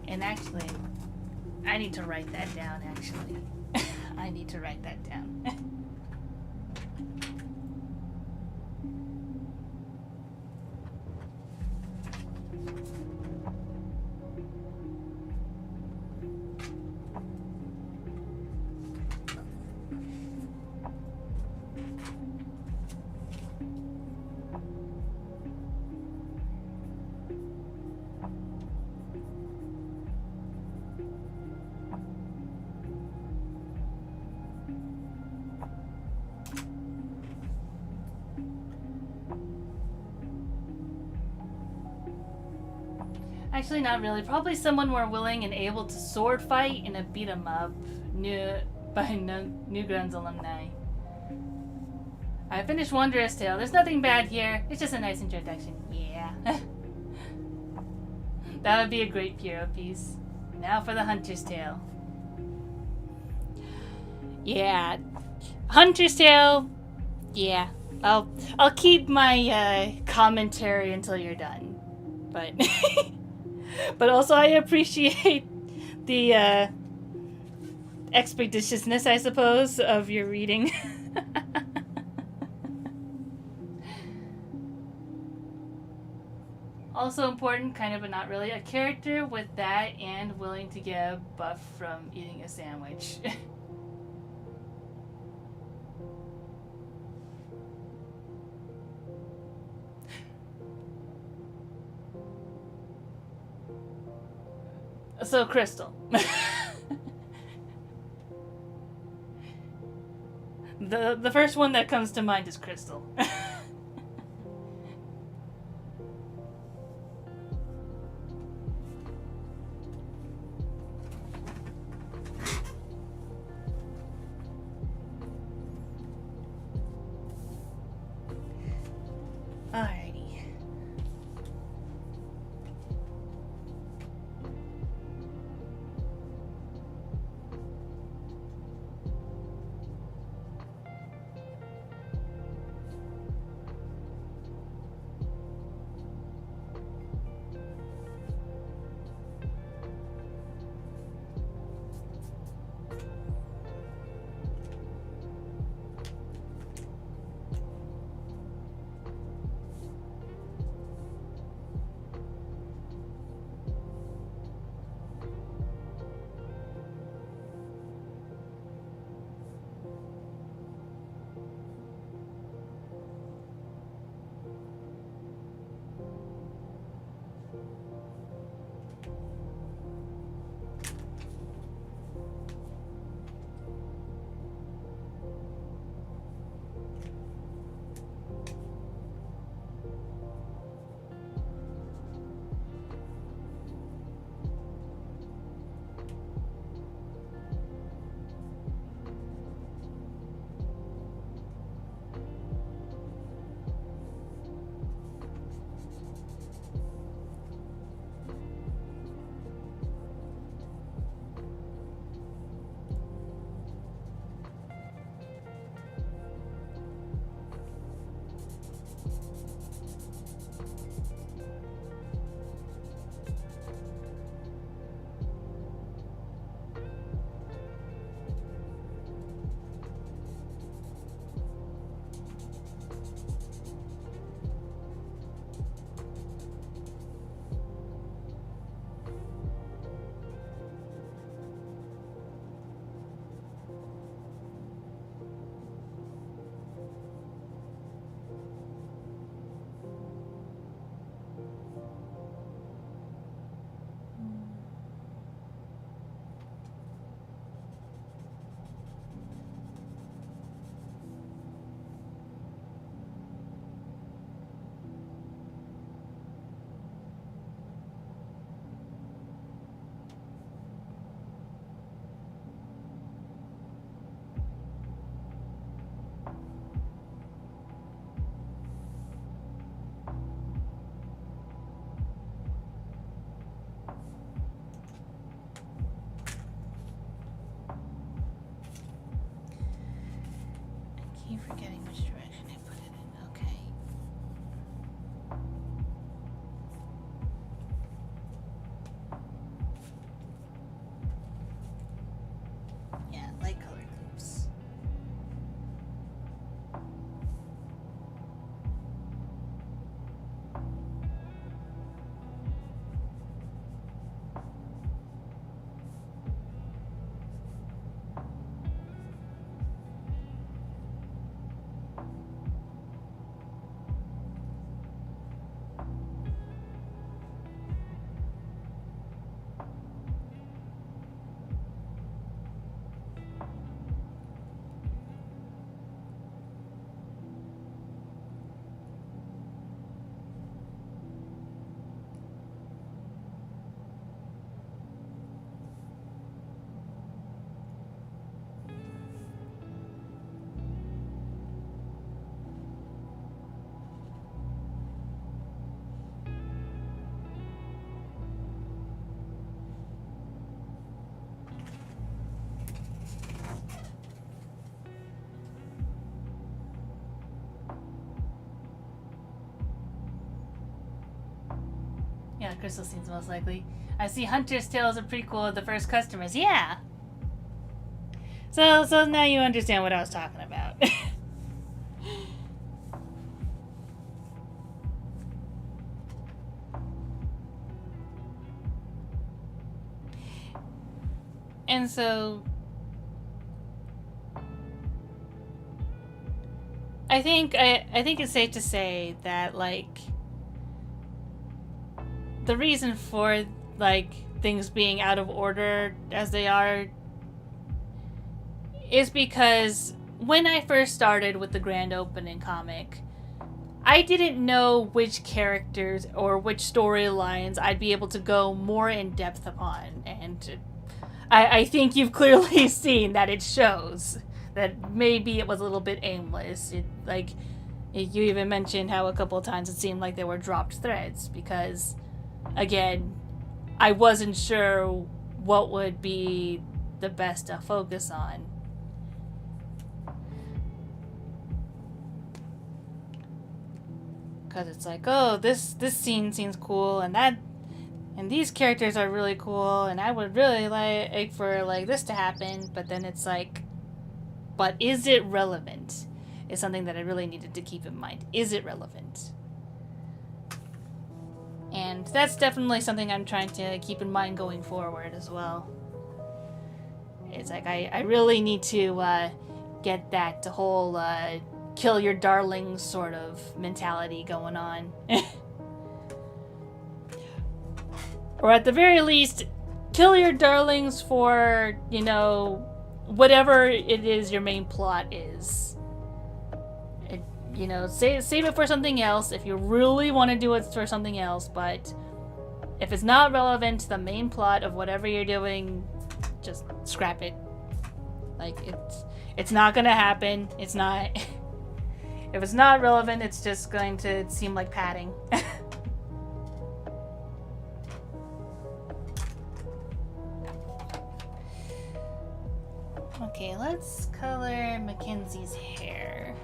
And actually, I need to write that down, actually. I need to write that down. Actually, not really. Probably someone more willing and able to sword fight in a beat 'em up by Newgrounds alumni. I finished Wanderer's Tale. There's nothing bad here. It's just a nice introduction. Yeah. That would be a great Puro piece. Now for the Hunter's Tale. Yeah. Hunter's Tale. Yeah. I'll keep my commentary until you're done. But but also I appreciate the expeditiousness, I suppose, of your reading. Also important, kind of but not really, a character with that and willing to get a buff from eating a sandwich. So, crystal. The first one that comes to mind is crystal. Alrighty. Keep forgetting which direction I put it in. Okay. Yeah, light colored loops. Yeah, crystal seems most likely. I see Hunter's Tale is a prequel of the first customers. Yeah. So now you understand what I was talking about. And so I think it's safe to say that, like, the reason for like things being out of order as they are is because when I first started with the grand opening comic, I didn't know which characters or which storylines I'd be able to go more in depth upon, and I think you've clearly seen that it shows that maybe it was a little bit aimless. You even mentioned how a couple of times it seemed like there were dropped threads because, again, I wasn't sure what would be the best to focus on. Because it's like, oh, this scene seems cool, and these characters are really cool, and I would really like for like this to happen, but then it's like, but is it relevant? Is something that I really needed to keep in mind. Is it relevant? And that's definitely something I'm trying to keep in mind going forward as well. It's like I really need to get that whole kill your darlings sort of mentality going on. Or at the very least, kill your darlings for, you know, whatever it is your main plot is. You know, save it for something else if you really want to do it for something else, but if it's not relevant to the main plot of whatever you're doing, just scrap it. Like, it's not gonna happen. It's not... If it's not relevant, it's just going to seem like padding. Okay, let's color Mackenzie's hair.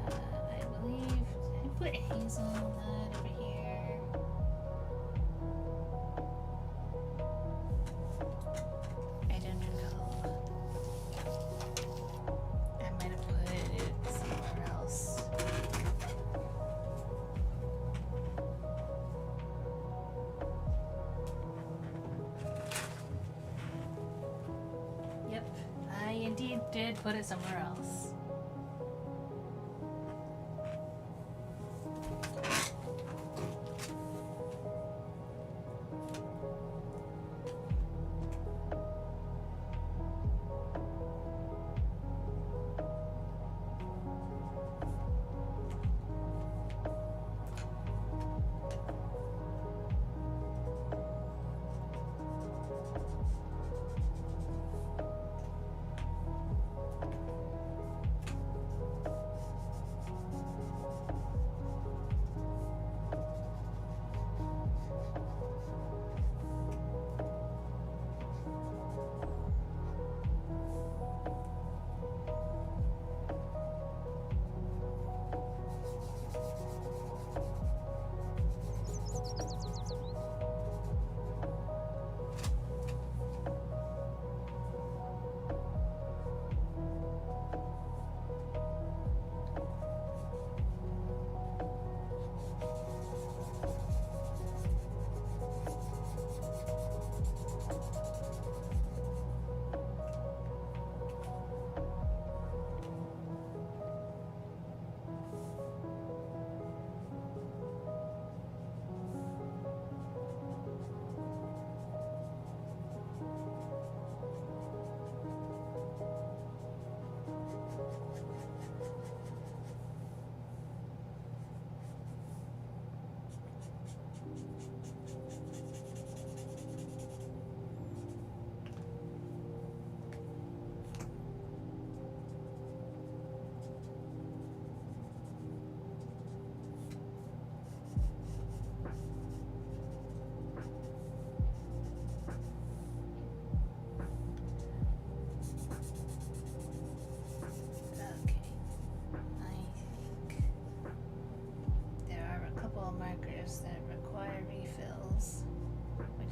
I believe I put hazelnut over here. I don't recall. I might have put it somewhere else. Yep, I indeed did put it somewhere else.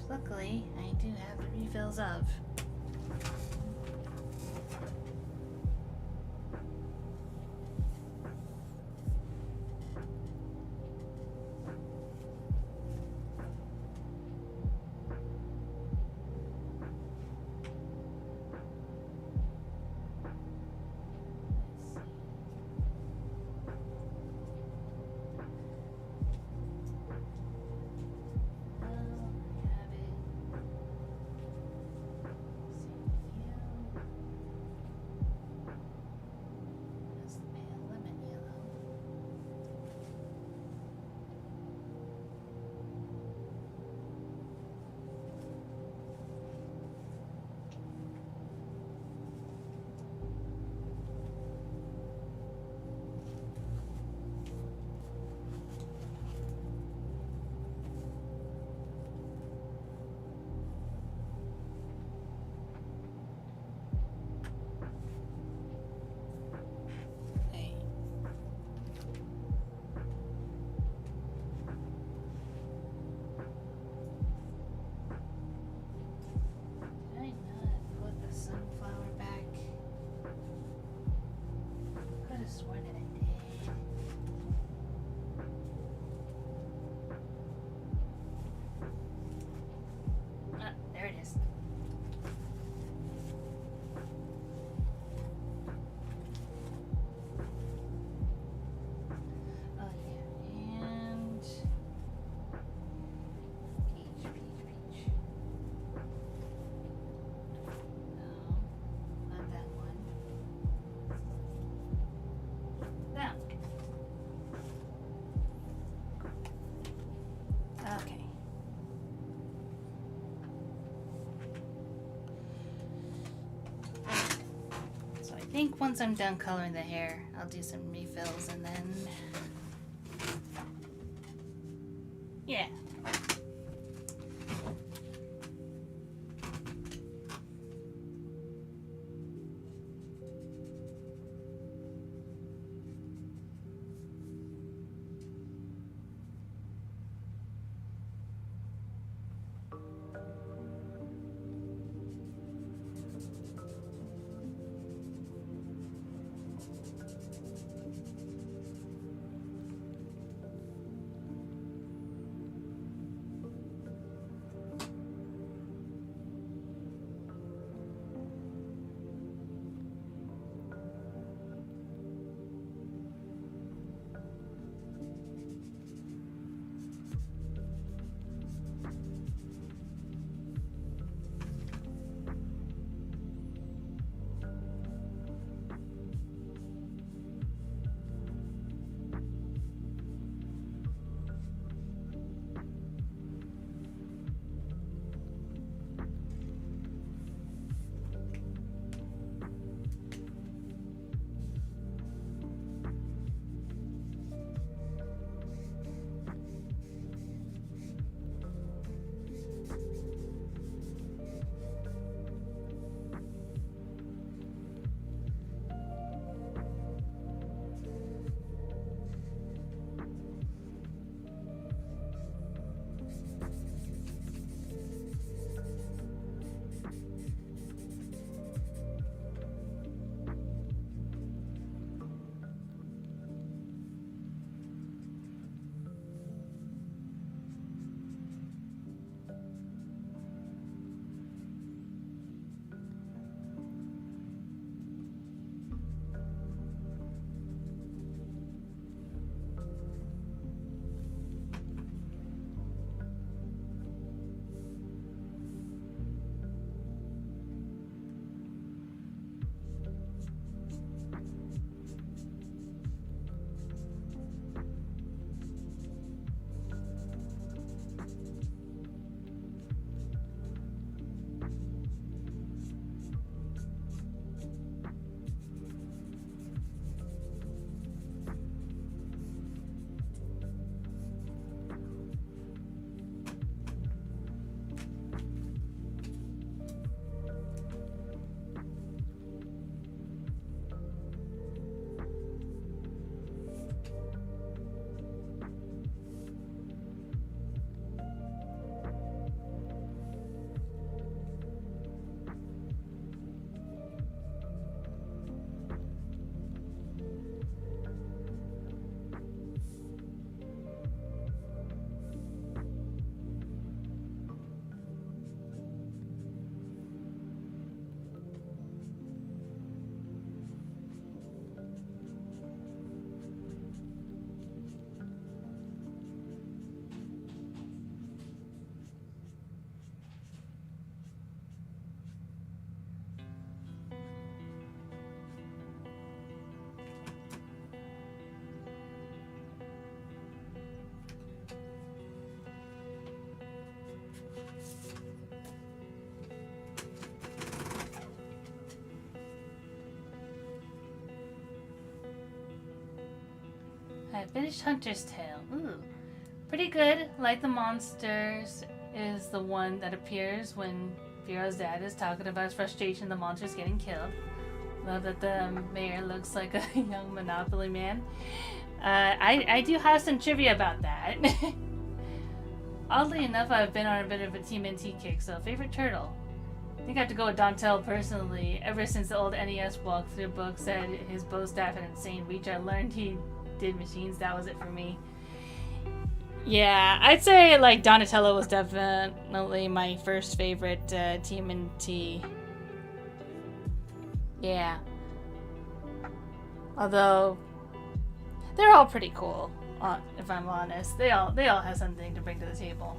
Luckily, I do have the refills of. think once I'm done coloring the hair, I'll do some refills and then... yeah. I finished Hunter's Tale. Ooh. Pretty good. Like the Monsters is the one that appears when Firo's dad is talking about his frustration the monster's getting killed. Love that the mayor looks like a young Monopoly man. I do have some trivia about that. Oddly enough, I've been on a bit of a TMNT kick, so favorite turtle. I think I have to go with Dontel personally. Ever since the old NES walkthrough book said his bow staff had insane reach, I learned he did machines. That was it for me. Yeah, I'd say like Donatello was definitely my first favorite TMNT. Yeah. Although they're all pretty cool, if I'm honest. They all have something to bring to the table.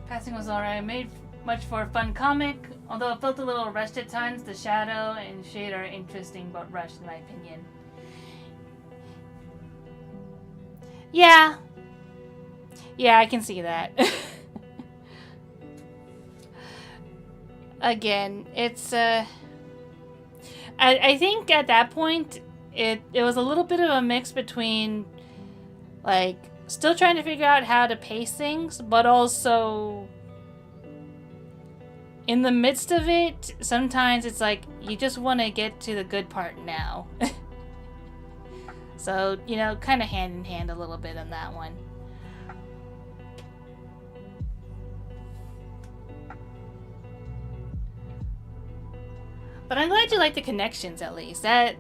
Passing was alright. Made much for a fun comic. Although it felt a little rushed at times, the shadow and shade are interesting but rushed in my opinion. Yeah. Yeah, I can see that. Again, it's I think at that point it was a little bit of a mix between like still trying to figure out how to pace things, but also in the midst of it, sometimes it's like you just want to get to the good part now. So, you know, kind of hand in hand a little bit on that one. But I'm glad you like the connections at least. That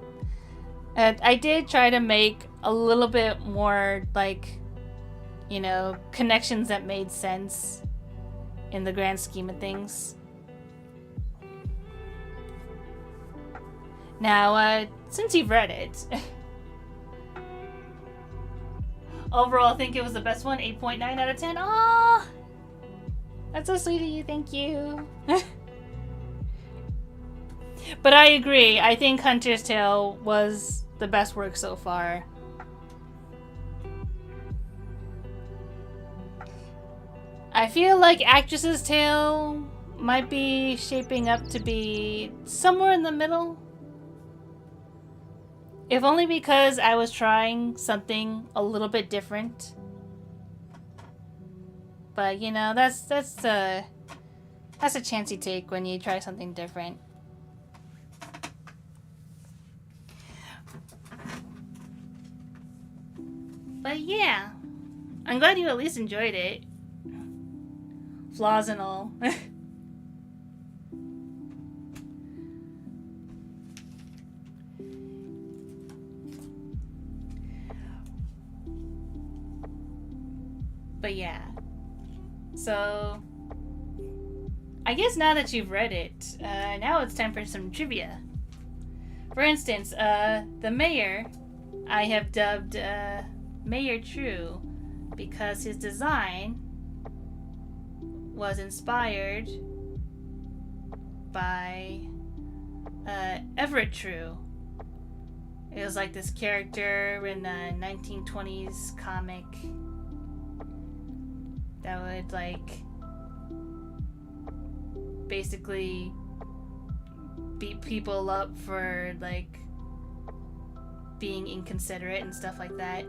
I did try to make a little bit more like, you know, connections that made sense in the grand scheme of things. Now, since you've read it, overall I think it was the best one, 8.9 out of 10. Aww! That's so sweet of you, thank you. But I agree, I think Hunter's Tale was the best work so far. I feel like Actress's Tale might be shaping up to be somewhere in the middle. If only because I was trying something a little bit different. But you know, that's a chance you take when you try something different. But yeah, I'm glad you at least enjoyed it. Flaws and all. But yeah. So, I guess now that you've read it, now it's time for some trivia. For instance, the mayor, I have dubbed Mayor True because his design was inspired by Everett True. It was like this character in a 1920s comic that would like basically beat people up for like being inconsiderate and stuff like that.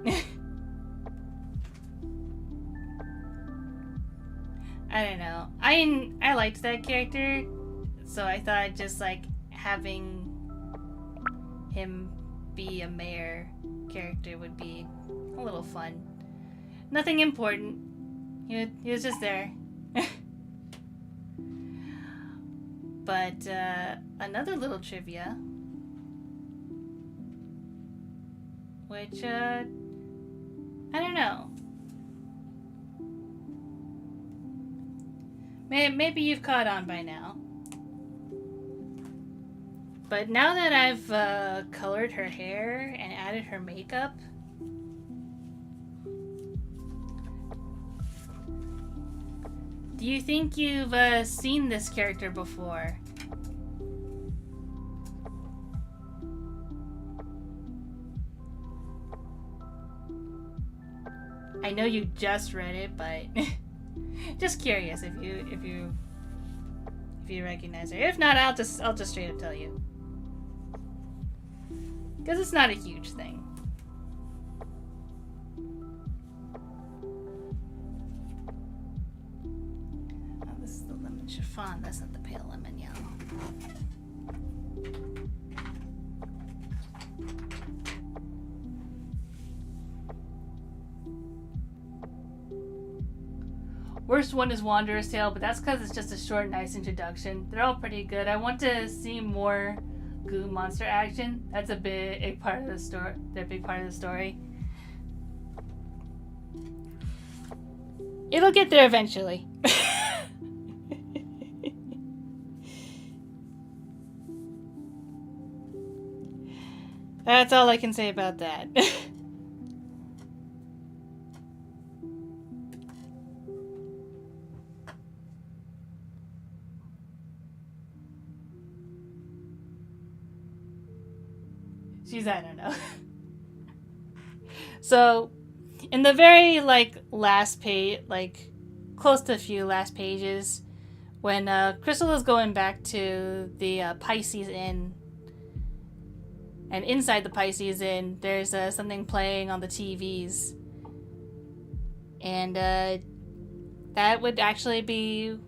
I don't know. I liked that character, so I thought just like having him be a mayor character would be a little fun. Nothing important. He was just there. But another little trivia, which I don't know. Maybe you've caught on by now. But now that I've colored her hair and added her makeup, do you think you've seen this character before? I know you just read it, but just curious if you recognize her. If not, I'll just straight up tell you, because it's not a huge thing. Oh, this is the lemon chiffon. That's not the pale lemon yellow. Worst one is Wanderer's Tale, but that's because it's just a short, nice introduction. They're all pretty good. I want to see more goo monster action. That's a big part of the story. They're a big part of the story. It'll get there eventually. That's all I can say about that. Because I don't know. So, in the very, like, last page, like, close to a few last pages, when Crystal is going back to the Pisces Inn, and inside the Pisces Inn, there's something playing on the TVs. And that would actually be...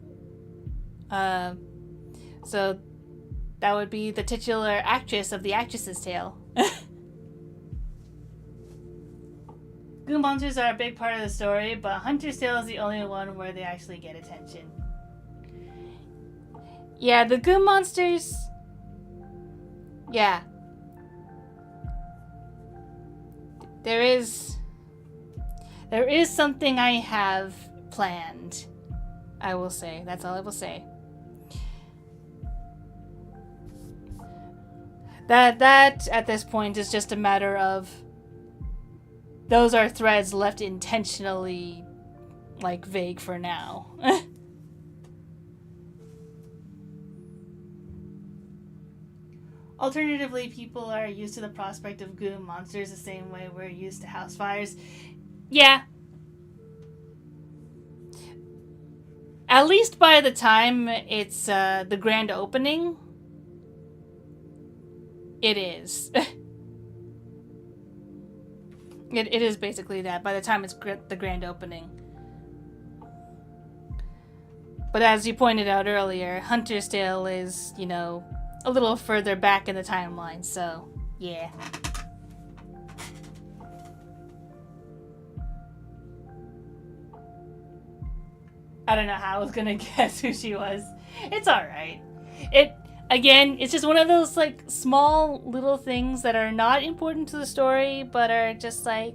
so, that would be the titular actress of The Actress's Tale. Goo monsters are a big part of the story, but Hunter's Tale is the only one where they actually get attention. Yeah, the Goo monsters... Yeah. There is something I have planned. I will say. That's all I will say. That at this point is just a matter of... Those are threads left intentionally, like, vague for now. Alternatively, people are used to the prospect of goo monsters the same way we're used to house fires. Yeah. At least by the time it's the grand opening, it is. It is basically that, by the time it's the grand opening. But as you pointed out earlier, Hunter's Tale is, you know, a little further back in the timeline, so, yeah. I don't know how I was gonna guess who she was. It's alright. Again, it's just one of those, like, small little things that are not important to the story, but are just, like,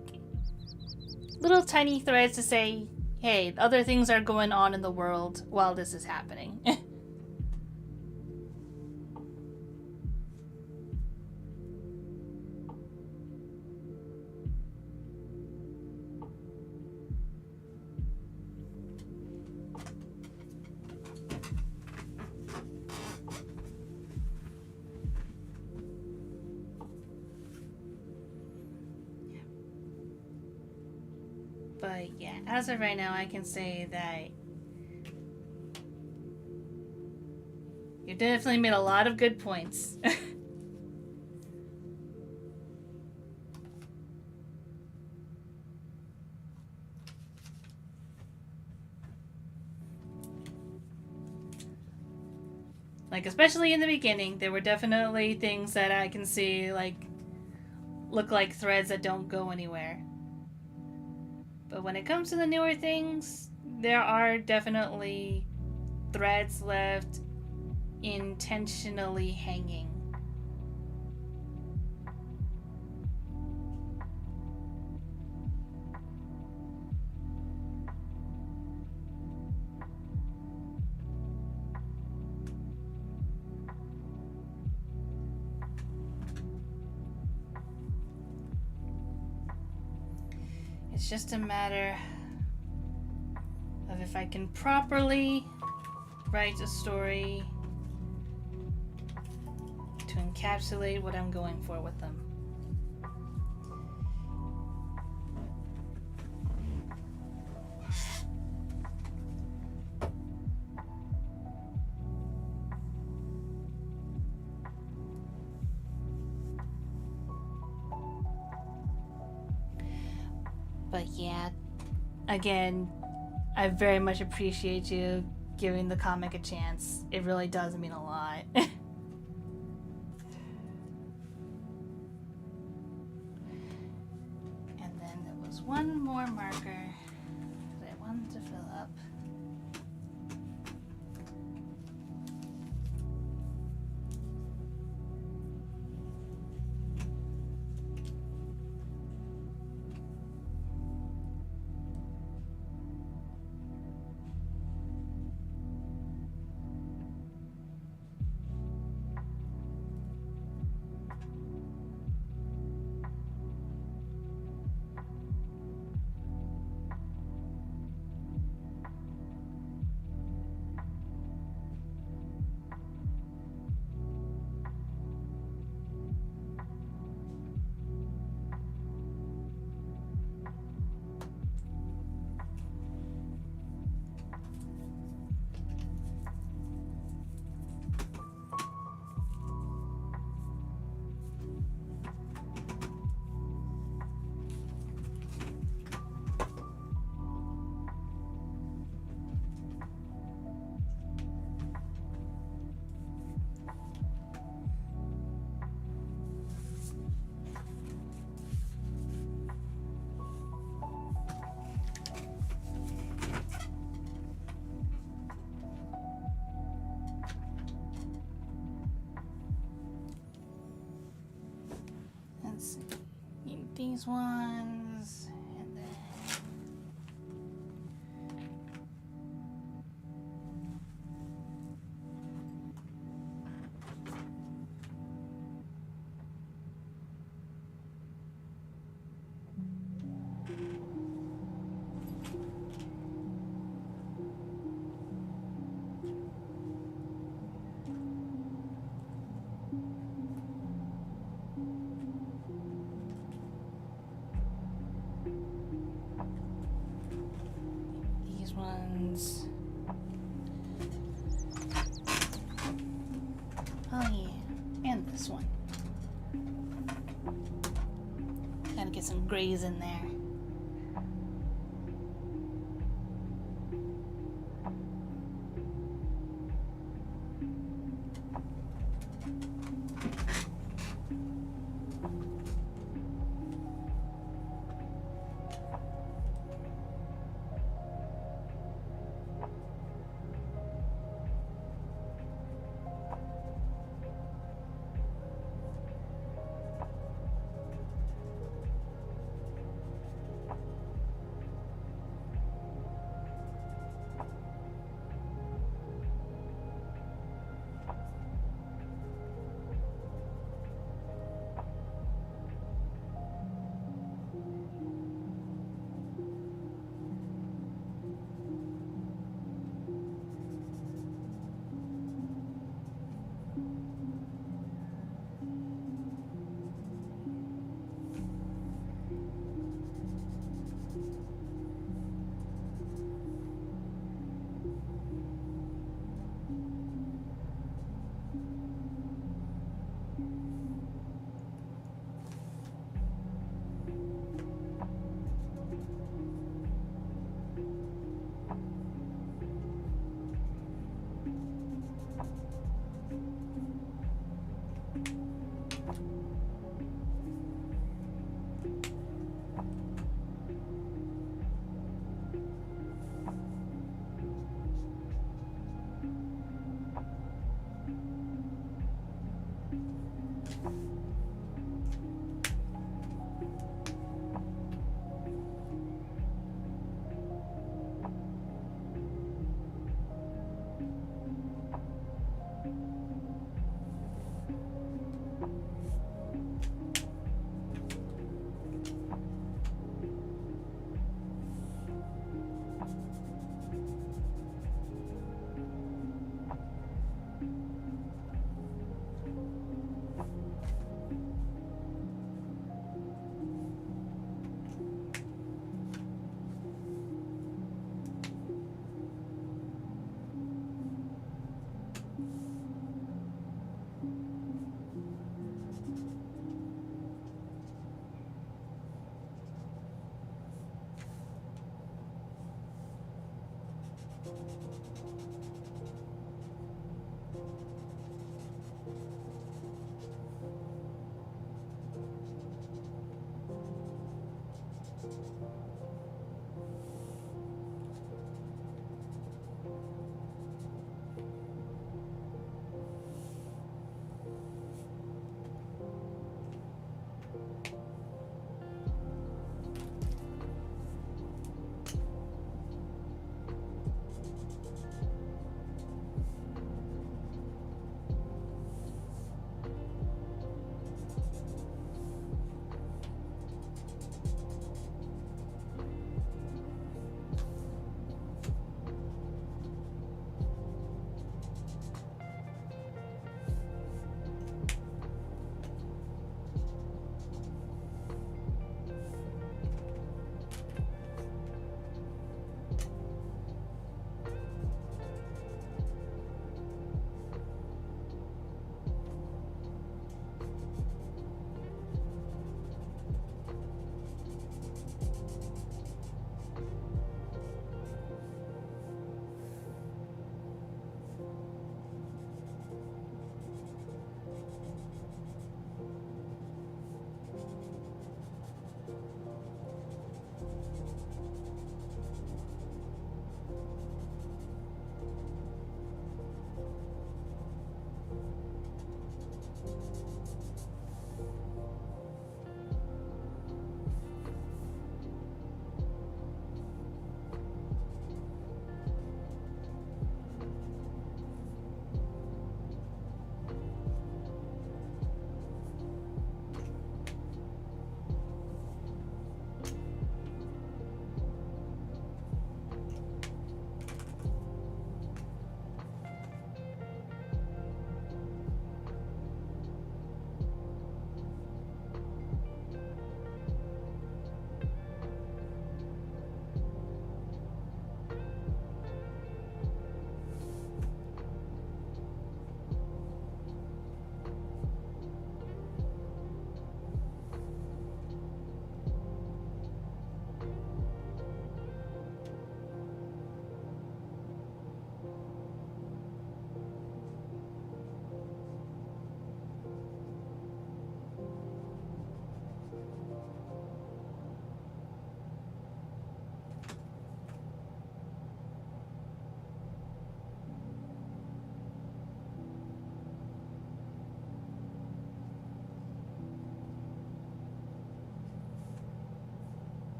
little tiny threads to say, hey, other things are going on in the world while this is happening. But yeah, as of right now, I can say that you definitely made a lot of good points. Like, especially in the beginning, there were definitely things that I can see, like, look like threads that don't go anywhere. But when it comes to the newer things, there are definitely threads left intentionally hanging. It's just a matter of if I can properly write a story to encapsulate what I'm going for with them. But yeah, again, I very much appreciate you giving the comic a chance. It really does mean a lot. And then there was one more marker that I wanted to fill up. these ones, and then these ones. Oh yeah, and this one. Gotta get some grays in there.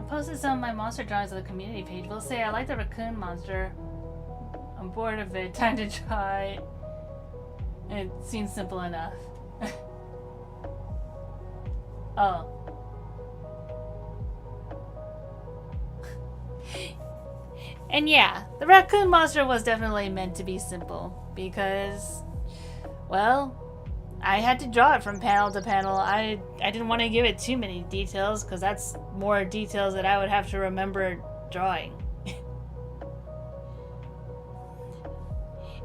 posted some of my monster drawings on the community page. We'll say I like the raccoon monster. I'm bored of it. Time to try. It seems simple enough. Oh. And yeah, the raccoon monster was definitely meant to be simple because, well, I had to draw it from panel to panel. I didn't want to give it too many details because that's more details that I would have to remember drawing.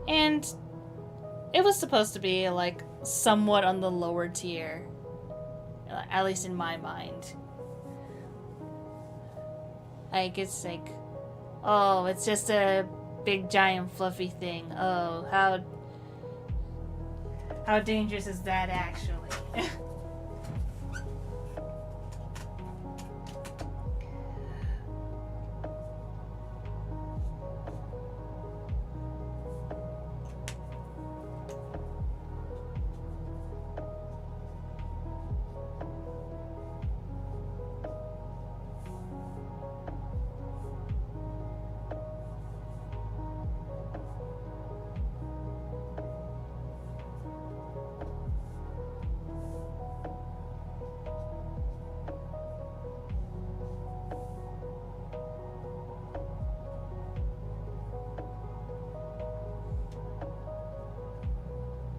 And it was supposed to be like somewhat on the lower tier, at least in my mind. Like, it's like, oh, it's just a big giant fluffy thing. Oh, how dangerous is that actually?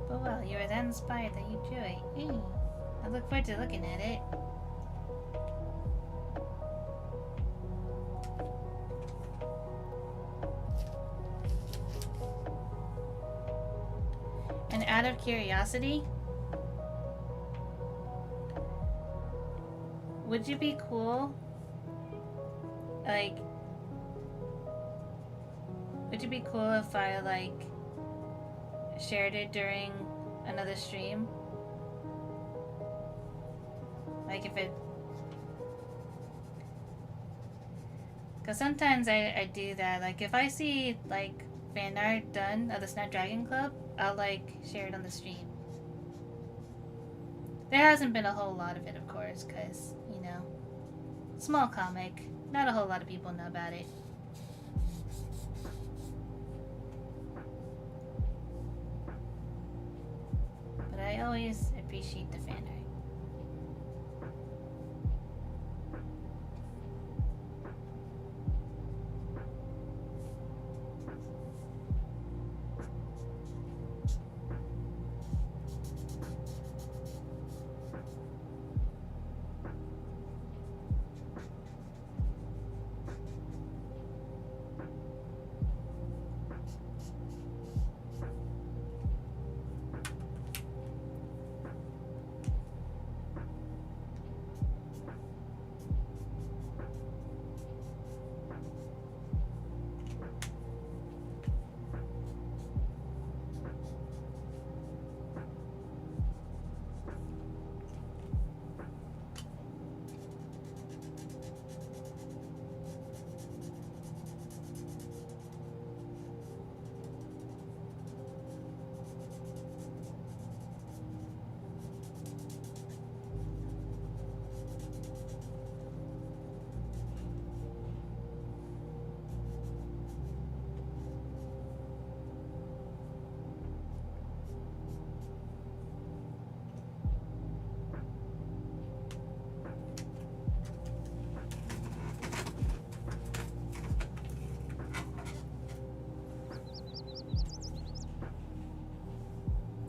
But well, you were that inspired that you drew it. I look forward to looking at it. And out of curiosity, would you be cool? Like, would you be cool if I, like, shared it during another stream? Like, if it... Because sometimes I do that. Like, if I see, like, fan art done of the Snapdragon Club, I'll, like, share it on the stream. There hasn't been a whole lot of it, of course, because, you know, small comic. Not a whole lot of people know about it. But I always appreciate the fan art.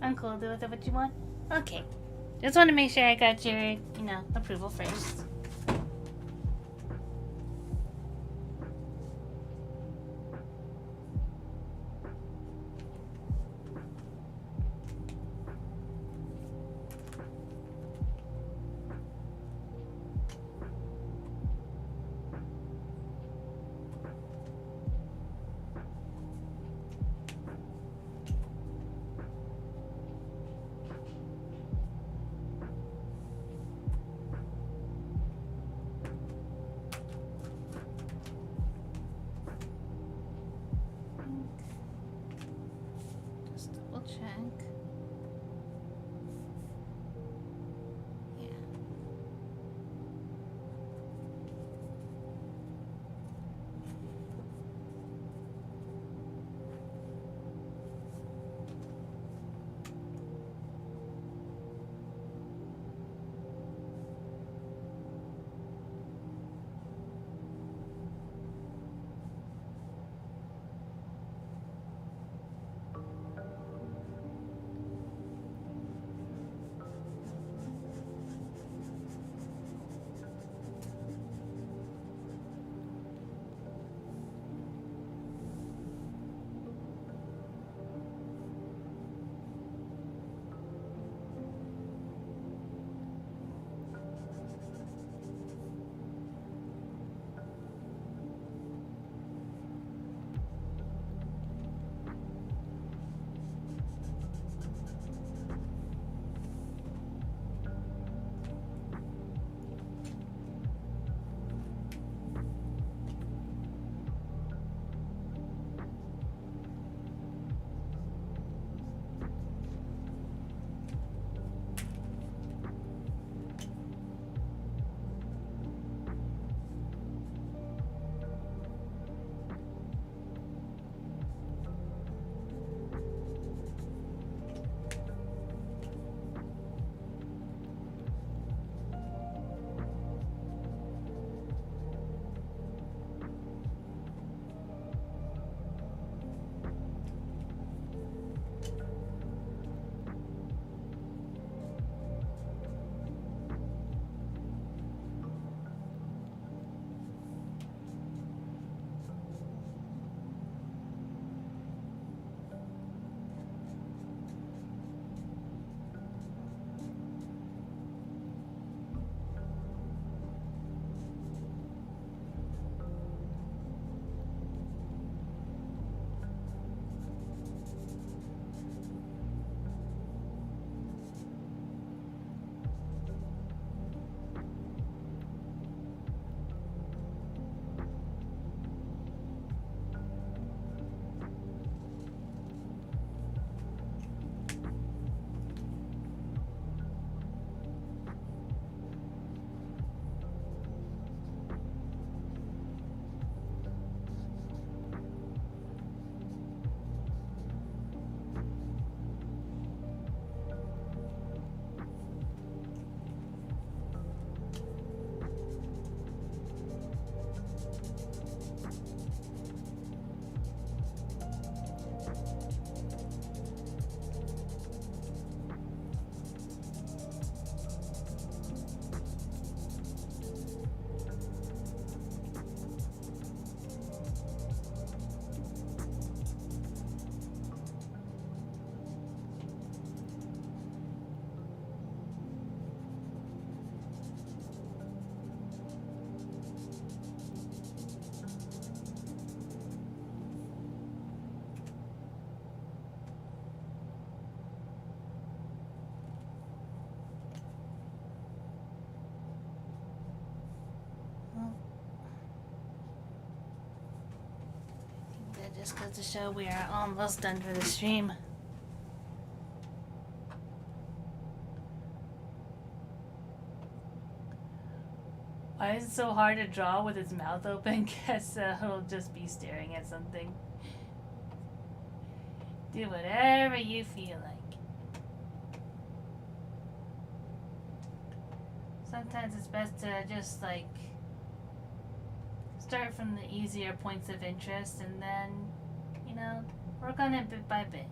I'm cool. Do with it what you want. Okay. Just want to make sure I got your, you know, approval first. just goes to show we are almost done for the stream. Why is it so hard to draw with his mouth open? Guess he'll just be staring at something. Do whatever you feel like. Sometimes it's best to just like start from the easier points of interest and then, you know, work on it bit by bit.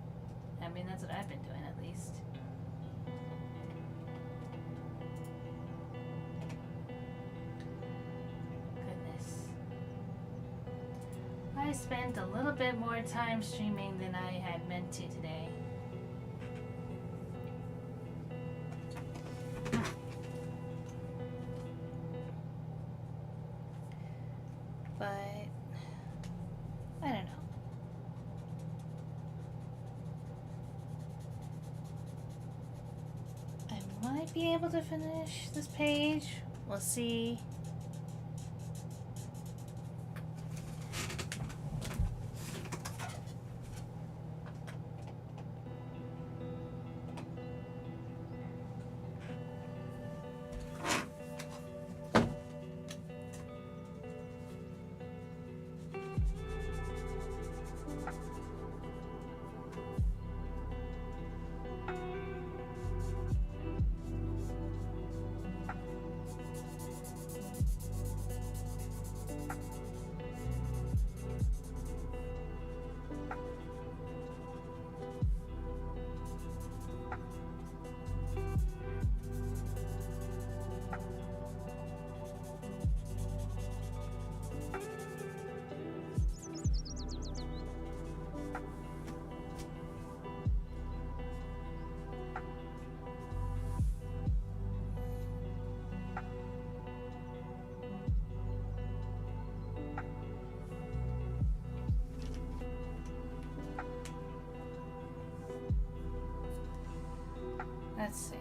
I mean, that's what I've been doing at least. Goodness. I spent a little bit more time streaming than I had meant to today. But I don't know. I might be able to finish this page. We'll see. Let's see.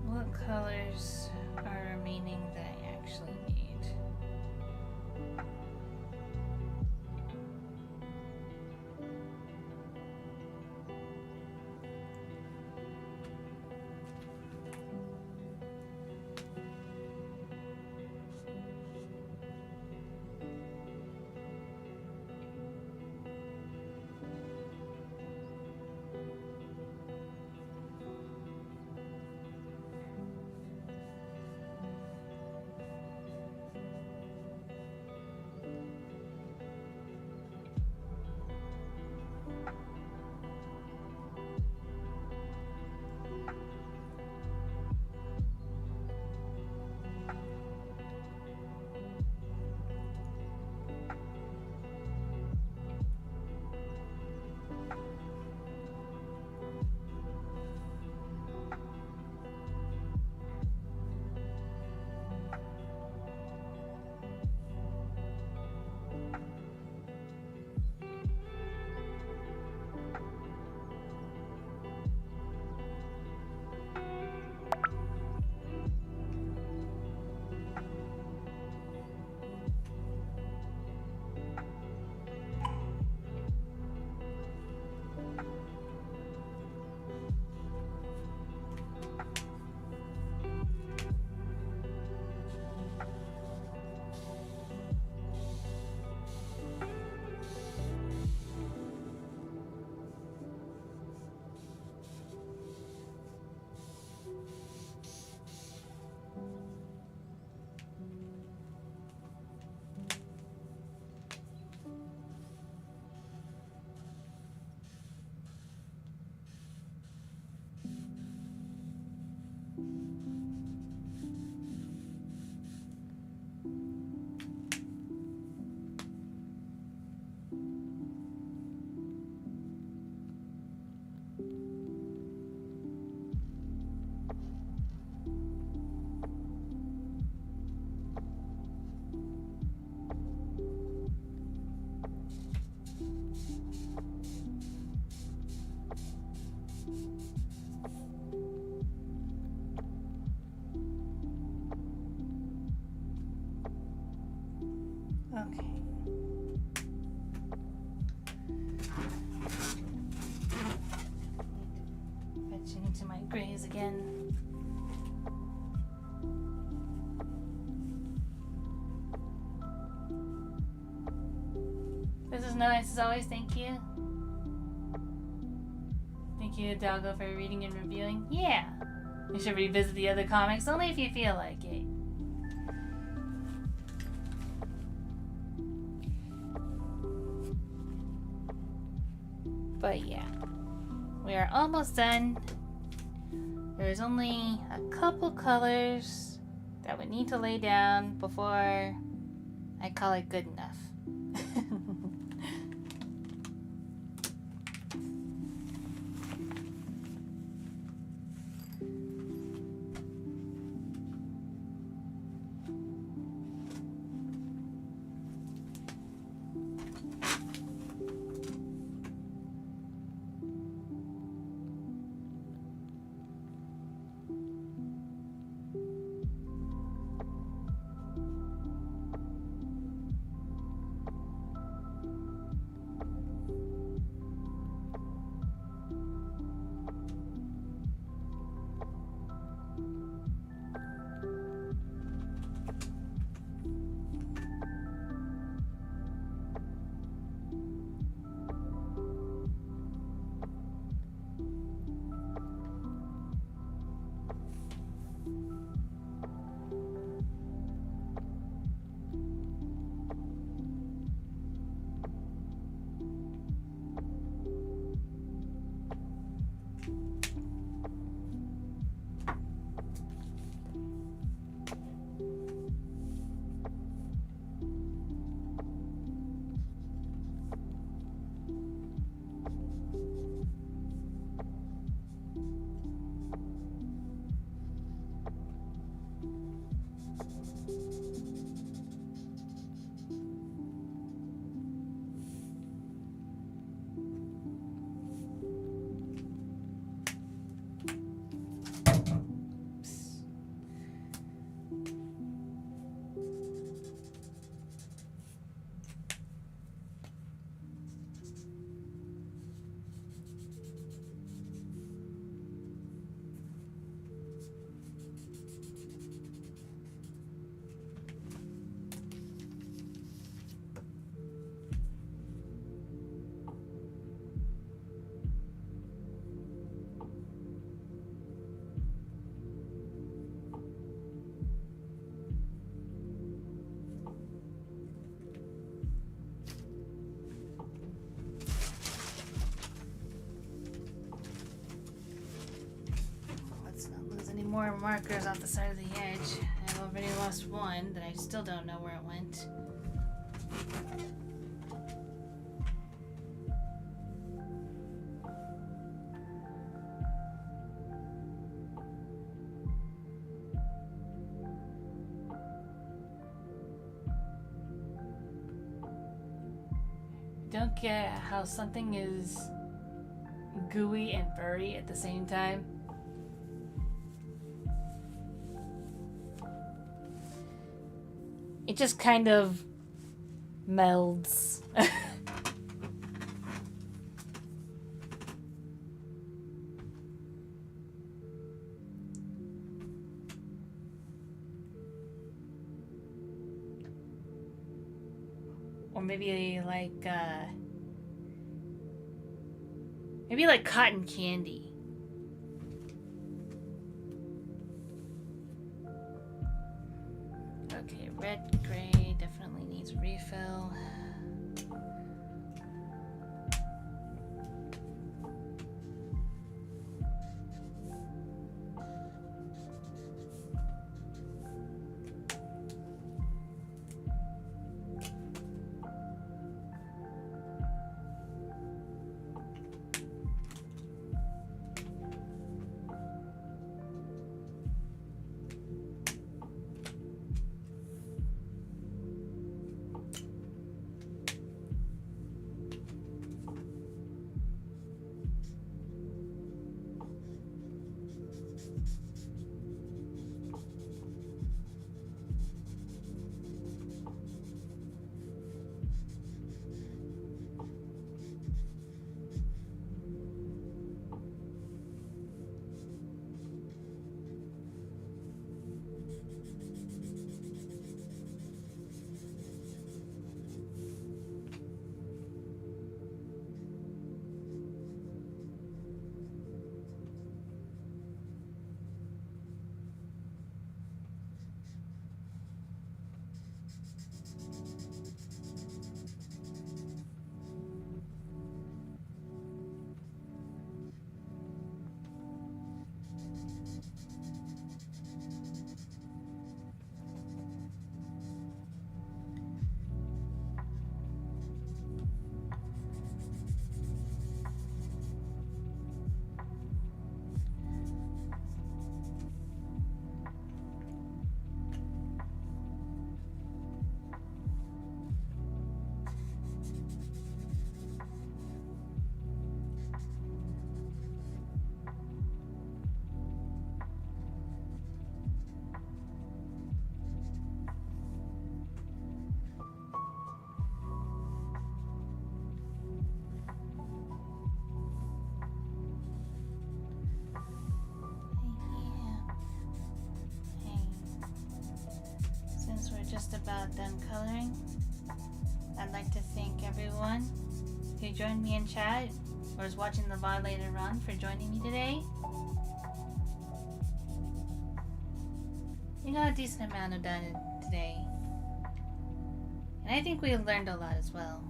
What colors are remaining that I actually need? Okay. Switching into my grays again. This is nice as always, thank you. Thank you, Doggo, for reading and reviewing. Yeah! You should revisit the other comics, only if you feel like it. But yeah, we are almost done. There's only a couple colors that we need to lay down before I call it good enough. More markers off the side of the edge. I've already lost one that I still don't know where it went. Don't get how something is gooey and furry at the same time. It just kind of melds. Or maybe like cotton candy. Okay, red, gray definitely needs refill. just about done coloring. I'd like to thank everyone who joined me in chat or is watching the VOD later on for joining me today. We got a decent amount of done today. And I think we learned a lot as well.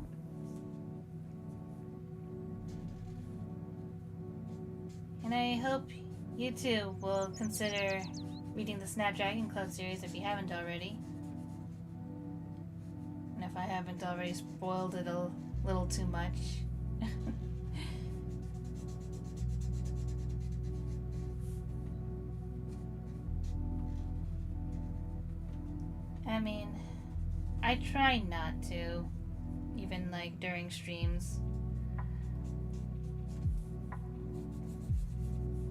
And I hope you too will consider reading the Snapdragon Club series if you haven't already. And if I haven't already spoiled it a little too much. I mean, I try not to, even like during streams.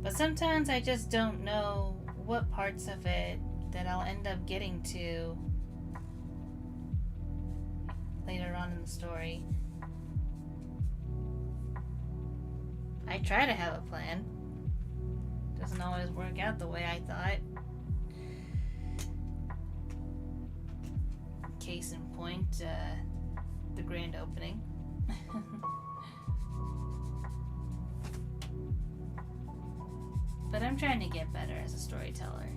But sometimes I just don't know what parts of it that I'll end up getting to later on in the story. I try to have a plan. Doesn't always work out the way I thought. Case in point, the grand opening. But I'm trying to get better as a storyteller.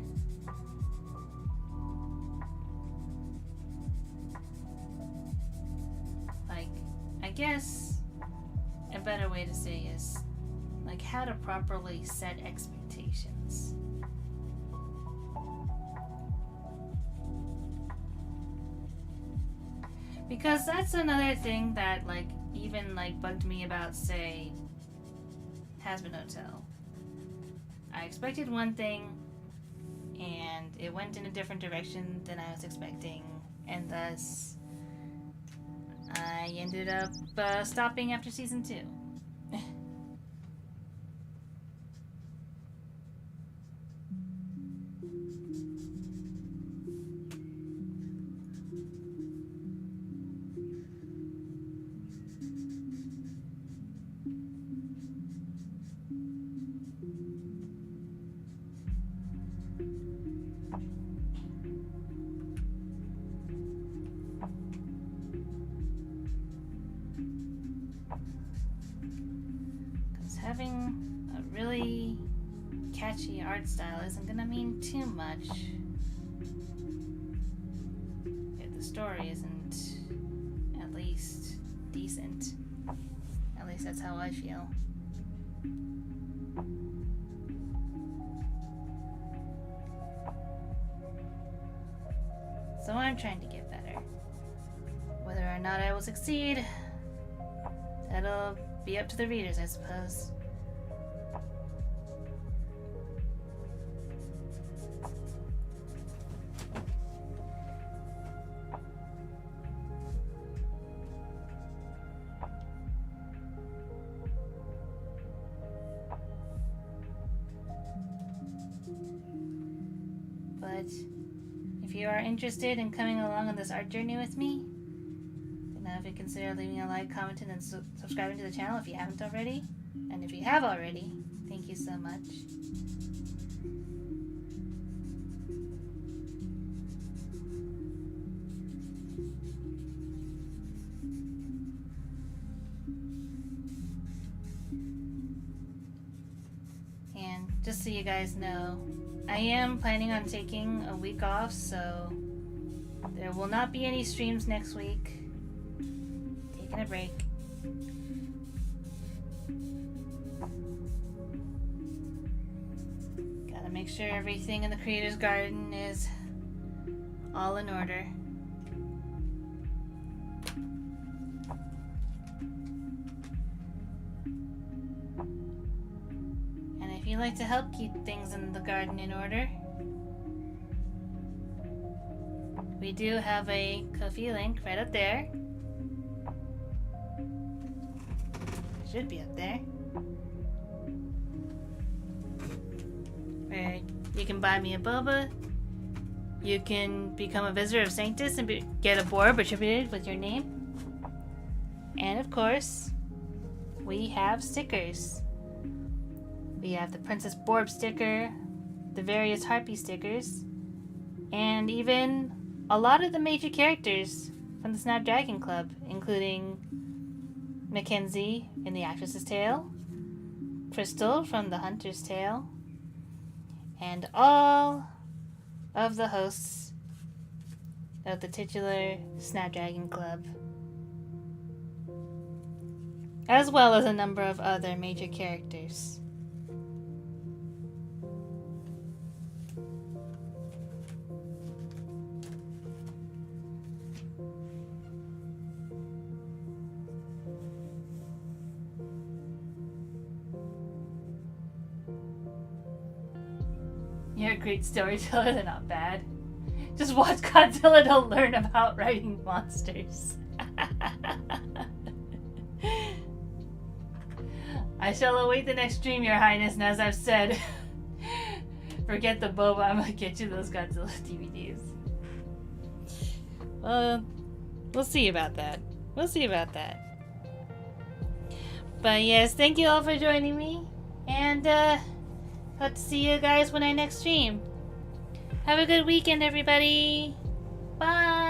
Like, I guess a better way to say is like how to properly set expectations. Because that's another thing that like even like bugged me about, say, Hazbin Hotel. I expected one thing and it went in a different direction than I was expecting, and thus I ended up stopping after season 2. Having a really catchy art style isn't gonna mean too much if the story isn't at least decent. At least that's how I feel. So I'm trying to get better. Whether or not I will succeed, that'll be up to the readers, I suppose. But if you are interested in coming along on this art journey with me, then if you consider leaving a like, commenting, and subscribing to the channel if you haven't already. And if you have already, thank you so much. And just so you guys know, I am planning on taking a week off, so there will not be any streams next week. Taking a break. Gotta make sure everything in the Creator's Garden is all in order. And if you'd like to help keep things in the garden in order, we do have a Ko-fi link right up there. Should be up there. Where you can buy me a boba. You can become a visitor of Sanctus and get a board attributed with your name. And of course, we have stickers. We have the Princess Borb sticker, the various Harpy stickers, and even a lot of the major characters from the Snapdragon Club, including Mackenzie in The Actress's Tale, Crystal from The Hunter's Tale, and all of the hosts of the titular Snapdragon Club, as well as a number of other major characters. You're a great storyteller, they're not bad. Just watch Godzilla to learn about writing monsters. I shall await the next stream, Your Highness, and as I've said, forget the boba, I'm gonna get you those Godzilla DVDs. Well, we'll see about that. We'll see about that. But yes, thank you all for joining me, and hope to see you guys when I next stream. Have a good weekend, everybody. Bye.